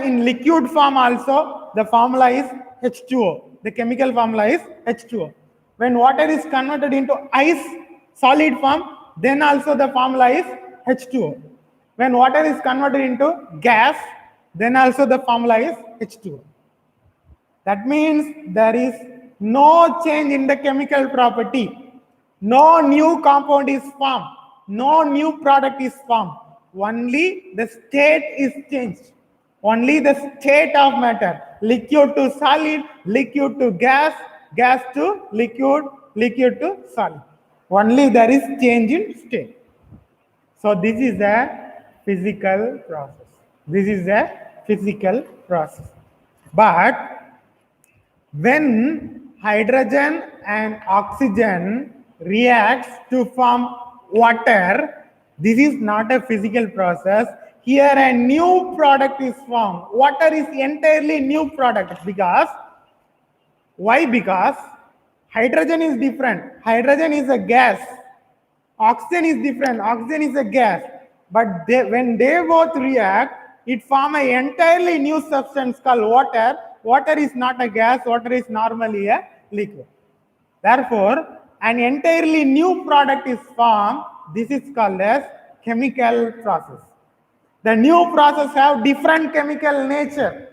S1: in liquid form also, the formula is H2O. The chemical formula is H2O. When water is converted into ice, solid form, then also the formula is H2O. When water is converted into gas, then also the formula is H2O. That means there is no change in the chemical property. No new compound is formed. No new product is formed. Only the state is changed. Only the state of matter. Liquid to solid, liquid to gas, gas to liquid, liquid to solid. Only there is change in state. So this is a physical process. This is a physical process. But when hydrogen and oxygen reacts to form water, this is not a physical process. Here a new product is formed. Water is entirely new product because, why? Because hydrogen is different. Hydrogen is a gas. Oxygen is different. Oxygen is a gas. But when they both react, it forms an entirely new substance called water. Water is not a gas. Water is normally a liquid. Therefore, an entirely new product is formed. This is called as chemical process. The new process have different chemical nature.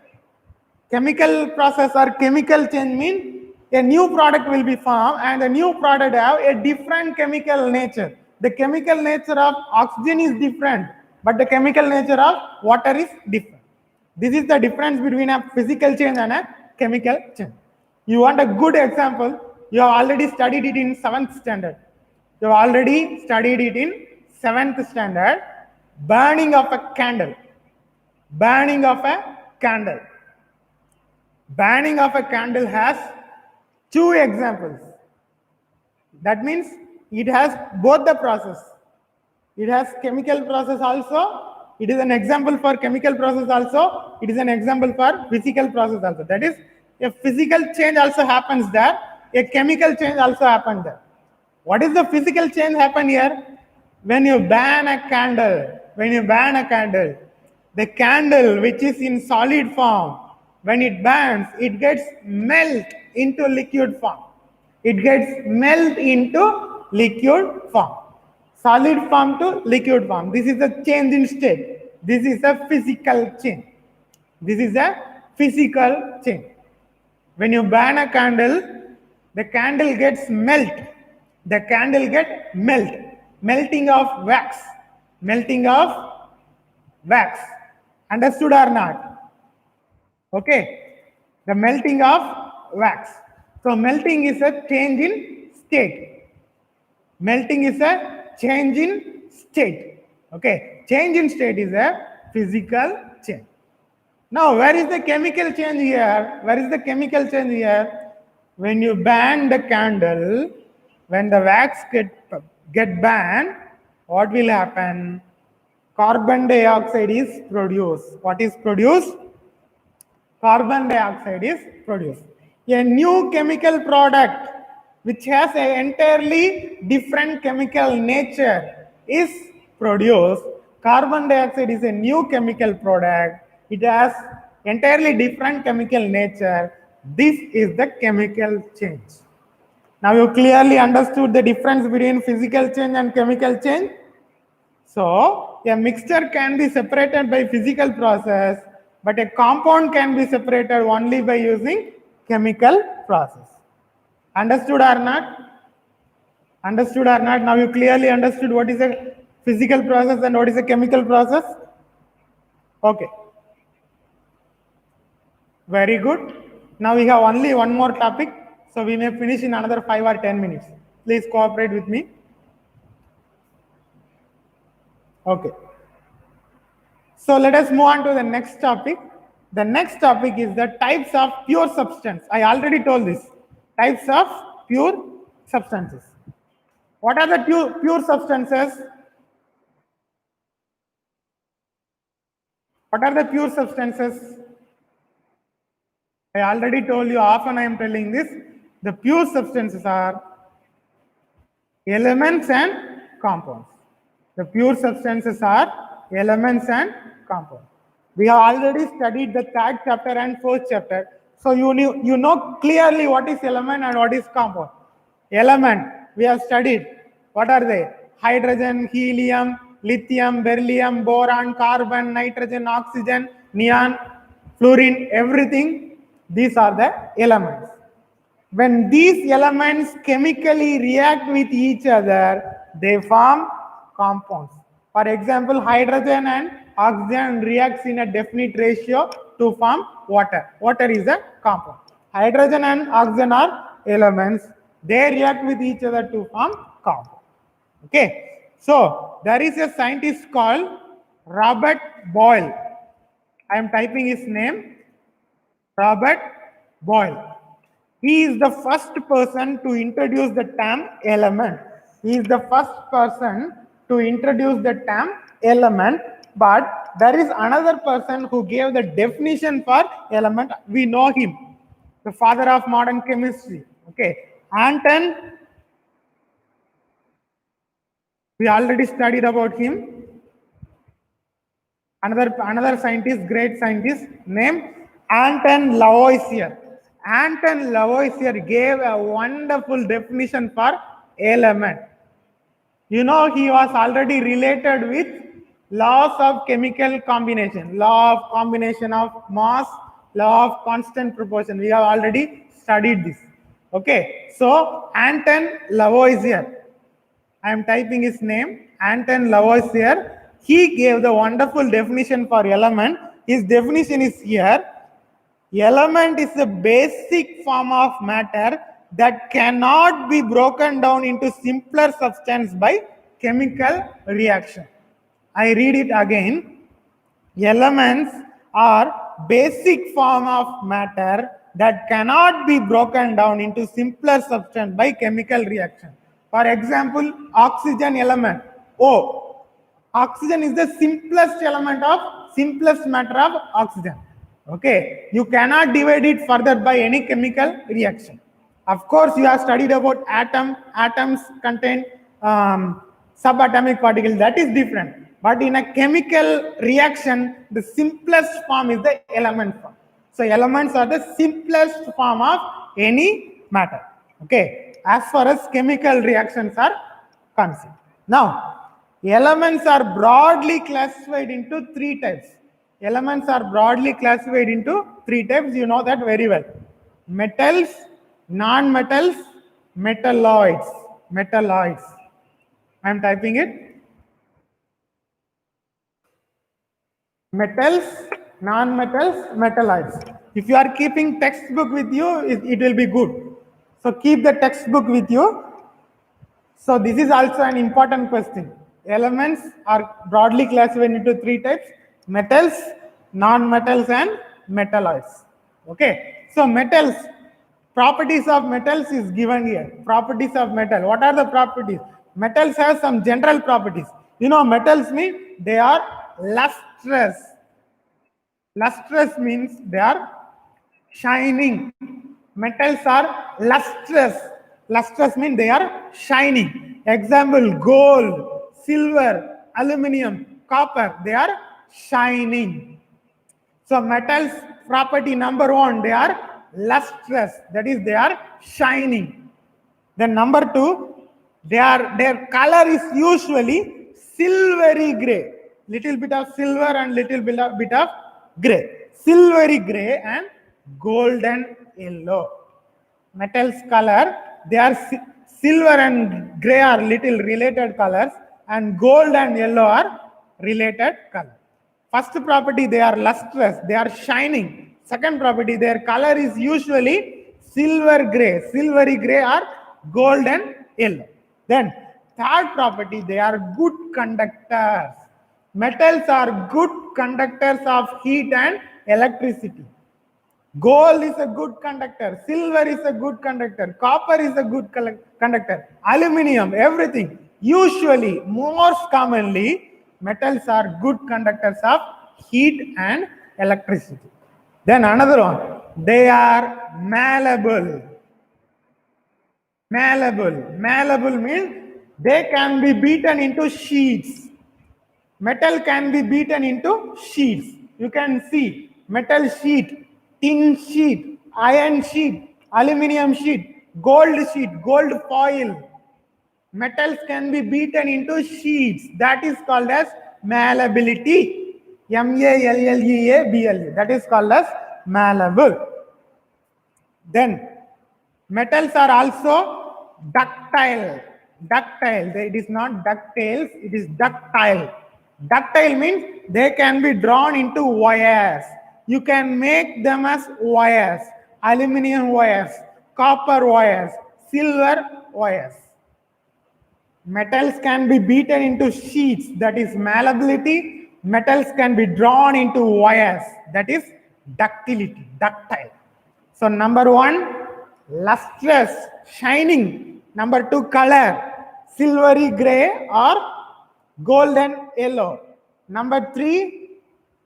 S1: Chemical process or chemical change means a new product will be formed and the new product have a different chemical nature. The chemical nature of oxygen is different, but the chemical nature of water is different. This is the difference between a physical change and a chemical change. You want a good example? You have already studied it in 7th standard. You have already studied it in 7th standard. Burning of a candle. Burning of a candle. Burning of a candle has 2 examples. That means it has both the process. It has chemical process also. It is an example for chemical process also. It is an example for physical process also. That is, a physical change also happens there. A chemical change also happens there. What is the physical change happen here? When you burn a candle, the candle which is in solid form, when it burns, it gets melt into liquid form. It gets melt into liquid form. Solid form to liquid form. This is a change in state. This is a physical change. This is a physical change. When you burn a candle, the candle gets melt. The candle get melt. Melting of wax. Melting of wax. Understood or not? Okay. The melting of wax. So melting is a change in state. Melting is a change in state. Okay. Change in state is a physical change. Now, where is the chemical change here? Where is the chemical change here? When you burn the candle, when the wax get burned, what will happen? Carbon dioxide is produced. What is produced? Carbon dioxide is produced. A new chemical product which has an entirely different chemical nature is produced. Carbon dioxide is a new chemical product. It has entirely different chemical nature. This is the chemical change. Now you clearly understood the difference between physical change and chemical change. So a mixture can be separated by physical process, but a compound can be separated only by using chemical process. Understood or not? Understood or not? Now you clearly understood what is a physical process and what is a chemical process? Okay. Very good. Now we have only one more topic, so we may finish in another 5 or 10 minutes. Please cooperate with me. Okay. So let us move on to the next topic. The next topic is the types of pure substance. I already told this. Types of pure substances. What are the pure substances? What are the pure substances? I already told you, often I am telling this. The pure substances are elements and compounds. The pure substances are elements and compounds. We have already studied the 3rd chapter and 4th chapter. So you know clearly what is element and what is compound. Element, we have studied. What are they? Hydrogen, helium, lithium, beryllium, boron, carbon, nitrogen, oxygen, neon, fluorine, everything. These are the elements. When these elements chemically react with each other, they form compounds. For example, hydrogen and oxygen reacts in a definite ratio to form water. Water is a compound. Hydrogen and oxygen are elements. They react with each other to form compound. Okay. So there is a scientist called Robert Boyle. I am typing his name. Robert Boyle. He is the first person to introduce the term element. He is the first person to introduce the term element, but there is another person who gave the definition for element. We know him, the father of modern chemistry. Okay, Anton. We already studied about him. Another scientist, great scientist, named Anton Lavoisier. Anton Lavoisier gave a wonderful definition for element. You know, he was already related with laws of chemical combination, law of combination of mass, law of constant proportion. We have already studied this. Okay, so Anton Lavoisier. I am typing his name. Anton Lavoisier He gave the wonderful definition for element. His definition is here. Element is a basic form of matter that cannot be broken down into simpler substance by chemical reaction. I read it again. Elements are basic form of matter that cannot be broken down into simpler substance by chemical reaction. For example, oxygen element O. Oxygen is the simplest matter of oxygen. Okay, you cannot divide it further by any chemical reaction. Of course, you have studied about atoms contain subatomic particles, that is different. But in a chemical reaction, the simplest form is the element form. So elements are the simplest form of any matter. Okay, as far as chemical reactions are concerned. Now, elements are broadly classified into three types. Elements are broadly classified into three types. You know that very well. Metals, non-metals, metalloids. Metalloids. I am typing it. Metals, non-metals, metalloids. If you are keeping textbook with you, it will be good. So keep the textbook with you. So this is also an important question. Elements are broadly classified into three types: metals, non-metals, and metalloids. Okay. So metals, properties of metals is given here. Properties of metal. What are the properties? Metals have some general properties. You know, metals mean they are lustrous. Lustrous means they are shining. Metals are lustrous. Lustrous means they are shining. Example, gold, silver, aluminum, copper, they are shining. So metals property number one, they are lustrous. That is, they are shining. Then number two, their color is usually silvery gray. Little bit of silver and little bit of gray. Silvery gray and golden yellow. Metals color, they are silver and gray are little related colors, and gold and yellow are related color. First property, they are lustrous, they are shining. Second property, their color is usually silver gray, silvery gray or golden yellow. Then third property, they are good conductors. Metals are good conductors of heat and electricity. Gold is a good conductor, silver is a good conductor, copper is a good conductor, aluminum, everything. Usually, most commonly, metals are good conductors of heat and electricity. Then another one, they are malleable. Malleable means they can be beaten into sheets. Metal can be beaten into sheets. You can see metal sheet, tin sheet, iron sheet, aluminum sheet, gold foil. Metals can be beaten into sheets. That is called as malleability. M-A-L-L-E-A-B-L-E. That is called as malleable. Then metals are also ductile. It is not ductales, it is ductile. Ductile means they can be drawn into wires. You can make them as wires, aluminum wires, copper wires, silver wires. Metals can be beaten into sheets, that is malleability. Metals can be drawn into wires, that is ductility, ductile. So number one, lustrous, shining. Number two, color, silvery gray or golden yellow. Number three,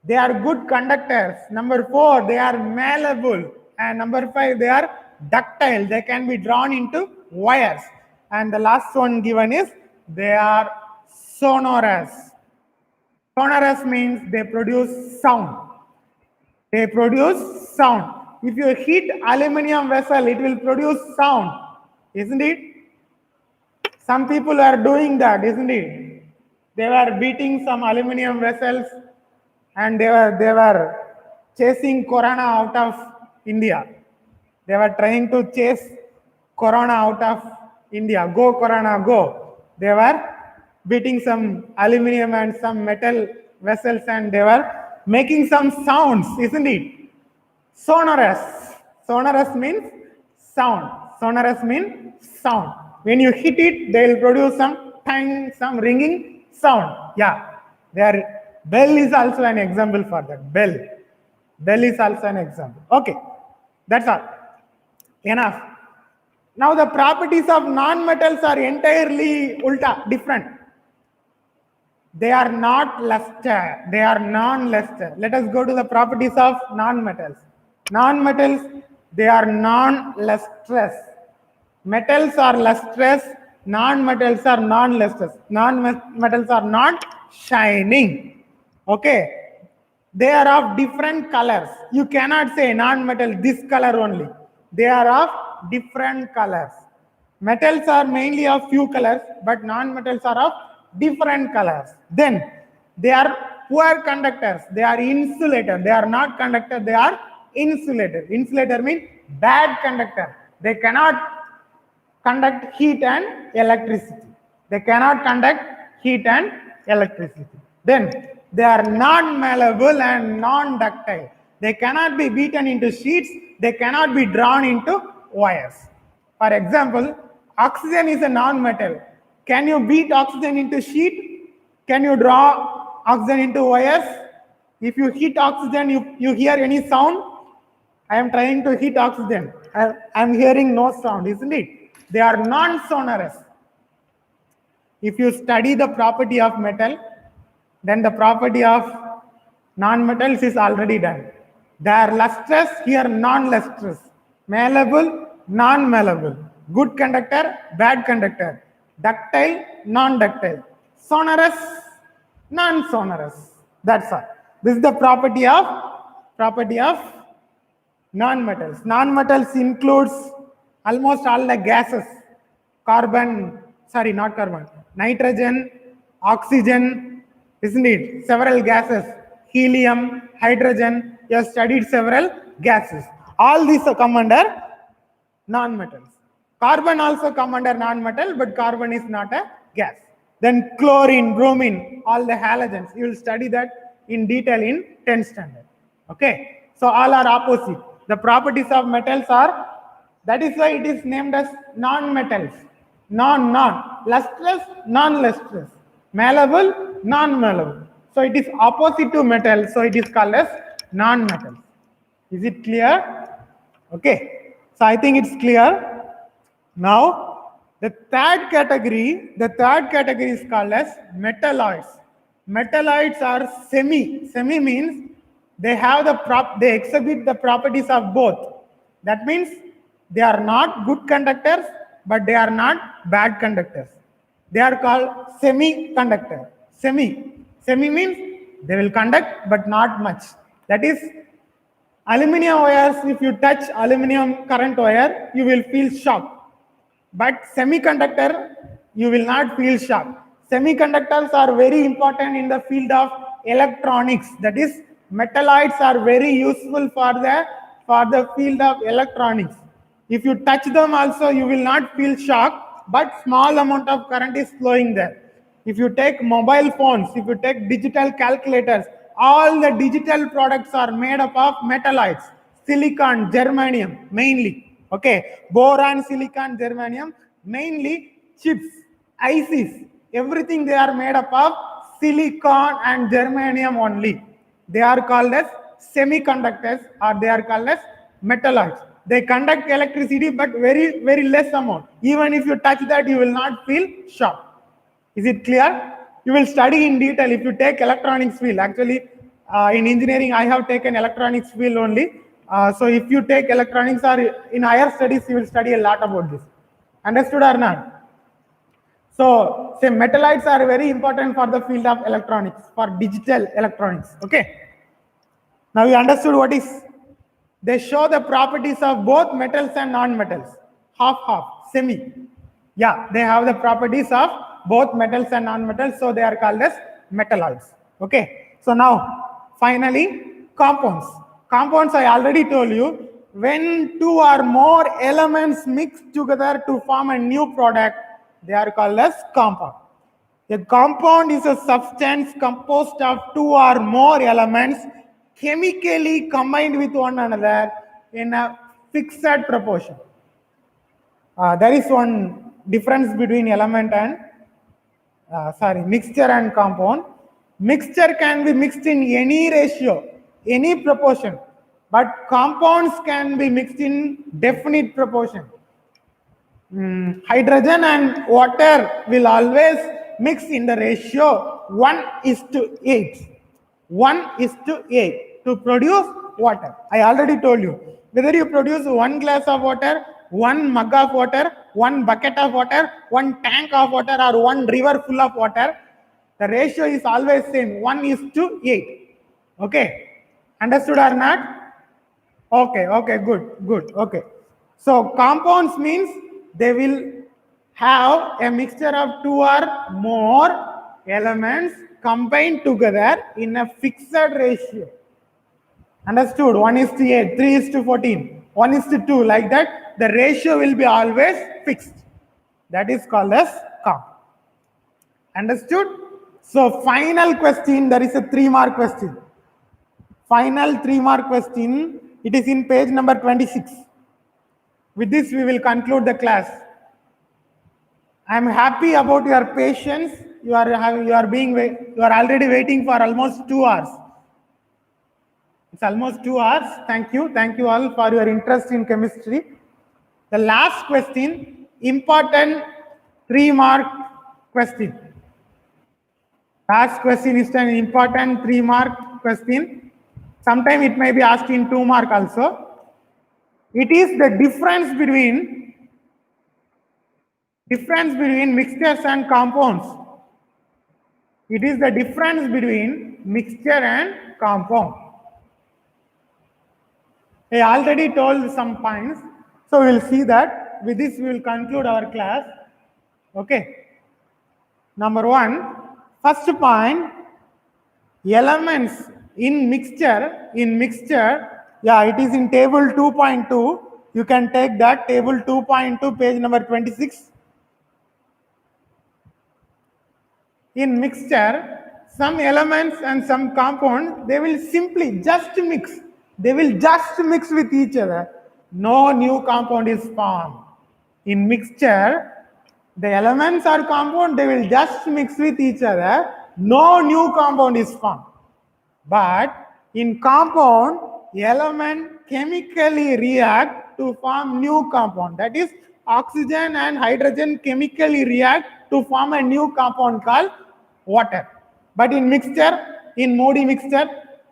S1: they are good conductors. Number four, they are malleable. And number five, they are ductile. They can be drawn into wires. And the last one given is they are sonorous. Sonorous means they produce sound. They produce sound. If you heat aluminum vessel, it will produce sound, isn't it? Some people are doing that, isn't it? They were beating some aluminum vessels and they were chasing Corona out of India. They were trying to chase Corona out of India. Go Corona, go. They were beating some aluminum and some metal vessels, and they were making some sounds, isn't it? Sonorous. Sonorous means sound. Sonorous means sound. When you hit it, they will produce some tang, some ringing sound. Yeah. Their bell is also an example for that. Bell. Bell is also an example. Okay. That's all. Enough. Now the properties of non-metals are entirely ulta, different. They are not luster. They are non-luster. Let us go to the properties of non-metals. Non-metals, they are non-lustrous. Metals are lustrous. Non-metals are non-lustrous. Non-metals are not shining. Okay. They are of different colors. You cannot say non-metal this color only. They are of different colors. Metals are mainly of few colors, but non-metals are of different colors. Then they are poor conductors. They are insulator. They are not conductor. They are insulator. Insulator means bad conductor. They cannot conduct heat and electricity. They cannot conduct heat and electricity. Then they are non-malleable and non-ductile. They cannot be beaten into sheets. They cannot be drawn into wires. For example, oxygen is a non-metal. Can you beat oxygen into sheet? Can you draw oxygen into wires? If you hit oxygen, you hear any sound? I am trying to hit oxygen. I am hearing no sound, isn't it? They are non-sonorous. If you study the property of metal, then the property of non-metals is already done. They are lustrous, here non-lustrous. Malleable, non-malleable. Good conductor, bad conductor. Ductile, non-ductile. Sonorous, non-sonorous. That's all. This is the property of non-metals. Non-metals includes almost all the gases. Nitrogen, oxygen, isn't it? Several gases. Helium, hydrogen. You have studied several gases. All these come under non-metals. Carbon also come under non-metal, but carbon is not a gas. Then chlorine, bromine, all the halogens. You will study that in detail in 10th standard. Okay. So all are opposite. The properties of metals are, that is why it is named as non-metals. Lustrous, non-lustrous. Malleable, non-malleable. So it is opposite to metal, so it is called as non-metals. Is it clear? Okay. So I think it's clear. Now, the third category is called as metalloids. Metalloids are semi. Semi means they have they exhibit the properties of both. That means they are not good conductors, but they are not bad conductors. They are called semiconductor. Semi means they will conduct, but not much. That is, aluminum wires, if you touch aluminum current wire, you will feel shock. But semiconductor, you will not feel shock. Semiconductors are very important in the field of electronics. That is, metalloids are very useful for the field of electronics. If you touch them also, you will not feel shock, but small amount of current is flowing there. If you take mobile phones, if you take digital calculators, all the digital products are made up of metalloids, silicon, germanium, mainly. Okay, boron, silicon, germanium, mainly chips, ICs, everything they are made up of silicon and germanium only. They are called as semiconductors, or they are called as metalloids. They conduct electricity, but very, very less amount. Even if you touch that, you will not feel shock. Is it clear? You will study in detail if you take electronics field. Actually, in engineering, I have taken electronics field only. So if you take electronics or in higher studies, you will study a lot about this. Understood or not? So, say metalloids are very important for the field of electronics, for digital electronics. Okay. Now you understood what is. They show the properties of both metals and non-metals. Half, semi. Yeah, they have the properties of both metals and non-metals, so they are called as metalloids. Okay. So now, finally, compounds. Compounds, I already told you, when two or more elements mix together to form a new product, they are called as compound. A compound is a substance composed of two or more elements chemically combined with one another in a fixed proportion. There is one difference between element and mixture and compound. Mixture can be mixed in any ratio, any proportion, but compounds can be mixed in definite proportion. Hydrogen and water will always mix in the ratio 1:8. 1:8 to produce water. I already told you. Whether you produce 1 glass of water, 1 mug of water, 1 bucket of water, 1 tank of water, or 1 river full of water, the ratio is always same, 1:8. Okay? Understood or not? Okay, good. Okay. So compounds means they will have a mixture of two or more elements combined together in a fixed ratio. Understood? 1:8, 3:14, 1:2, like that. The ratio will be always fixed. That is called as compound. Understood? So final question, there is a 3-mark question. Final 3-mark question, it is in page number 26. With this, we will conclude the class. I am happy about your patience. You are already waiting for almost 2 hours. It's almost 2 hours. Thank you all for your interest in chemistry. The last question, important 3-mark question. Last question is an important 3-mark question. Sometime it may be asked in 2-mark also. It is the difference between mixtures and compounds. It is the difference between mixture and compound. I already told some points, so we'll see that. With this, we will conclude our class. Okay. Number 1, first point, elements in mixture, yeah, it is in table 2.2. You can take that, table 2.2, page number 26. In mixture, some elements and some compounds, they will simply just mix. They will just mix with each other. No new compound is formed. In mixture, the elements or compound, they will just mix with each other. No new compound is formed. But in compound, element chemically react to form new compound. That is, oxygen and hydrogen chemically react to form a new compound called water. But in mixture, in Modi mixture,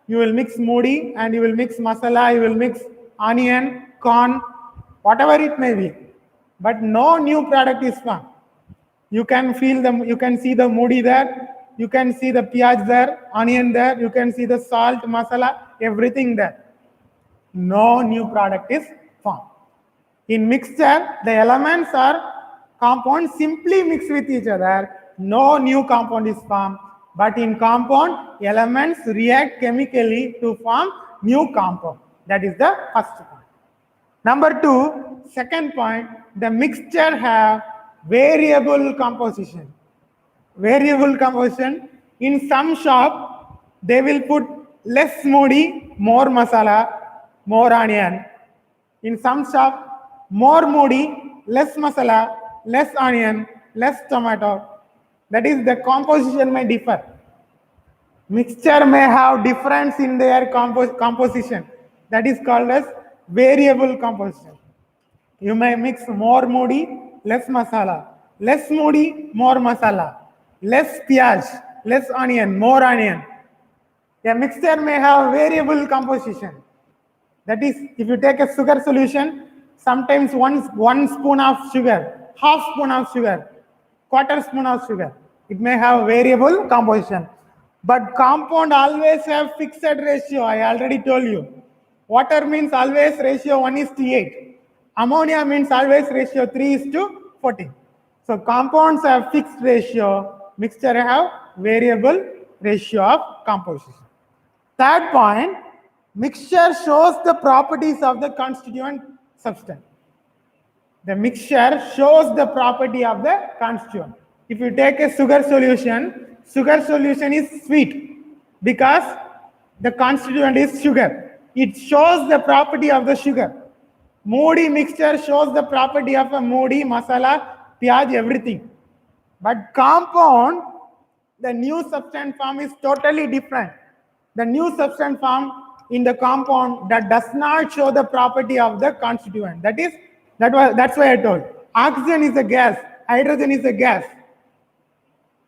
S1: you will mix Modi and you will mix masala, you will mix onion, corn, whatever it may be. But no new product is formed. You can feel them, you can see the Modi there, you can see the piyaj there, onion there, you can see the salt, masala, everything there. No new product is formed. In mixture, the elements or compounds simply mix with each other. No new compound is formed. But in compound, elements react chemically to form new compound. That is the first point. Number 2, second point, the mixture have variable composition. Variable composition. In some shop, they will put less Modi, more masala, more onion. In some shop, more Modi, less masala, less onion, less tomato. That is, the composition may differ. Mixture may have difference in their composition. That is called as variable composition. You may mix more Modi, less masala, less Modi, more masala, less piyaj, less onion, more onion. A mixture may have variable composition. That is, if you take a sugar solution, sometimes one spoon of sugar, half spoon of sugar, quarter spoon of sugar, it may have variable composition. But compound always have fixed ratio. I already told you. Water means always ratio 1:8. Ammonia means always ratio 3:14. So compounds have fixed ratio. Mixture have variable ratio of composition. Third point, mixture shows the properties of the constituent substance. The mixture shows the property of the constituent. If you take a sugar solution is sweet because the constituent is sugar. It shows the property of the sugar. Moody mixture shows the property of a moody, masala, piyaj, everything. But compound, the new substance form is totally different. The new substance form in the compound that does not show the property of the constituent. That's why I told. Oxygen is a gas, hydrogen is a gas.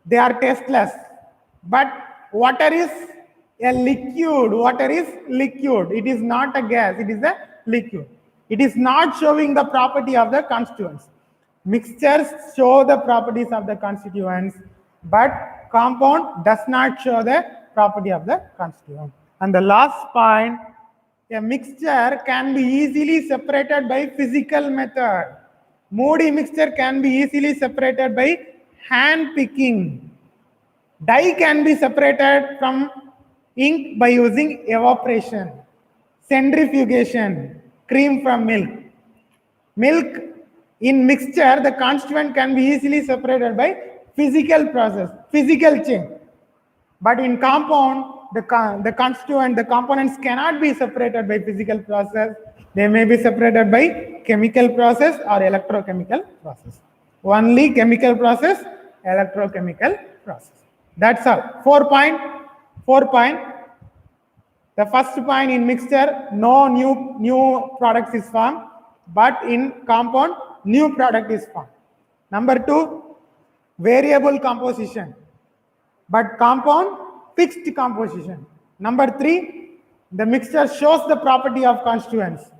S1: They are tasteless. But water is a liquid. Water is liquid. It is not a gas, it is a liquid. It is not showing the property of the constituents. Mixtures show the properties of the constituents, but compound does not show the property of the constituent. And the last point, a mixture can be easily separated by physical method. Moody mixture can be easily separated by hand picking. Dye can be separated from ink by using evaporation, centrifugation, cream from milk. Milk in mixture, the constituent can be easily separated by physical process, physical change. But in compound, the constituent, the components cannot be separated by physical process. They may be separated by chemical process or electrochemical process. Only chemical process, electrochemical process. That's all. 4 point. The first point, in mixture, no new products is formed, but in compound, new product is formed. Number 2, variable composition, but compound, fixed composition. Number 3, the mixture shows the property of constituents.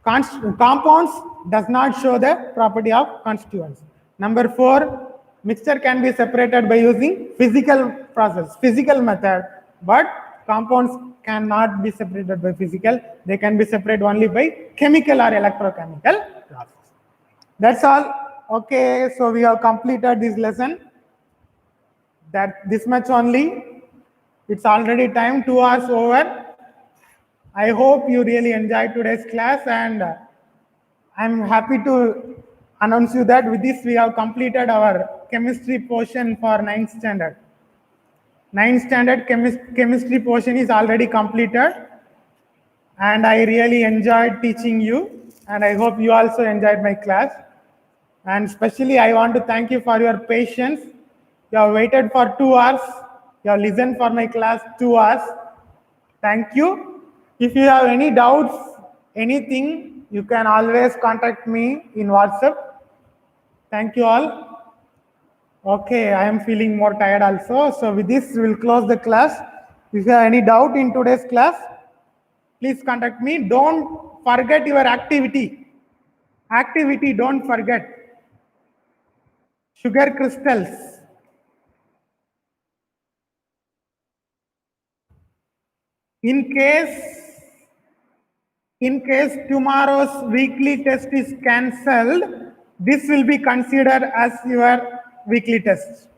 S1: Compounds does not show the property of constituents. Number 4, mixture can be separated by using physical process, physical method, but compounds cannot be separated by physical. They can be separated only by chemical or electrochemical process. That's all. Okay, so we have completed this lesson. That this much only. It's already time, 2 hours over. I hope you really enjoyed today's class, and I'm happy to announce you that with this we have completed our chemistry portion for 9th standard. 9th standard chemistry portion is already completed, and I really enjoyed teaching you, and I hope you also enjoyed my class. And especially I want to thank you for your patience. You have waited for 2 hours. You have listened for my class 2 hours. Thank you. If you have any doubts, anything, you can always contact me in WhatsApp. Thank you all. Okay, I am feeling more tired also. So with this, we will close the class. If you have any doubt in today's class, please contact me. Don't forget your activity. Don't forget. Sugar crystals. In case tomorrow's weekly test is cancelled, this will be considered as your weekly test.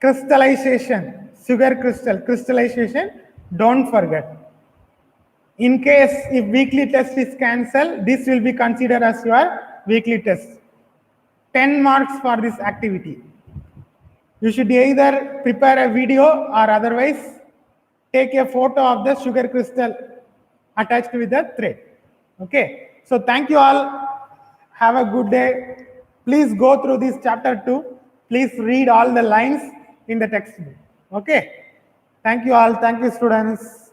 S1: Crystallization, sugar crystallization, don't forget. In case if weekly test is cancelled, this will be considered as your weekly test. 10 marks for this activity. You should either prepare a video or otherwise take a photo of the sugar crystal attached with the thread. Okay. So thank you all. Have a good day. Please go through this chapter 2. Please read all the lines in the textbook. Okay. Thank you all. Thank you, students.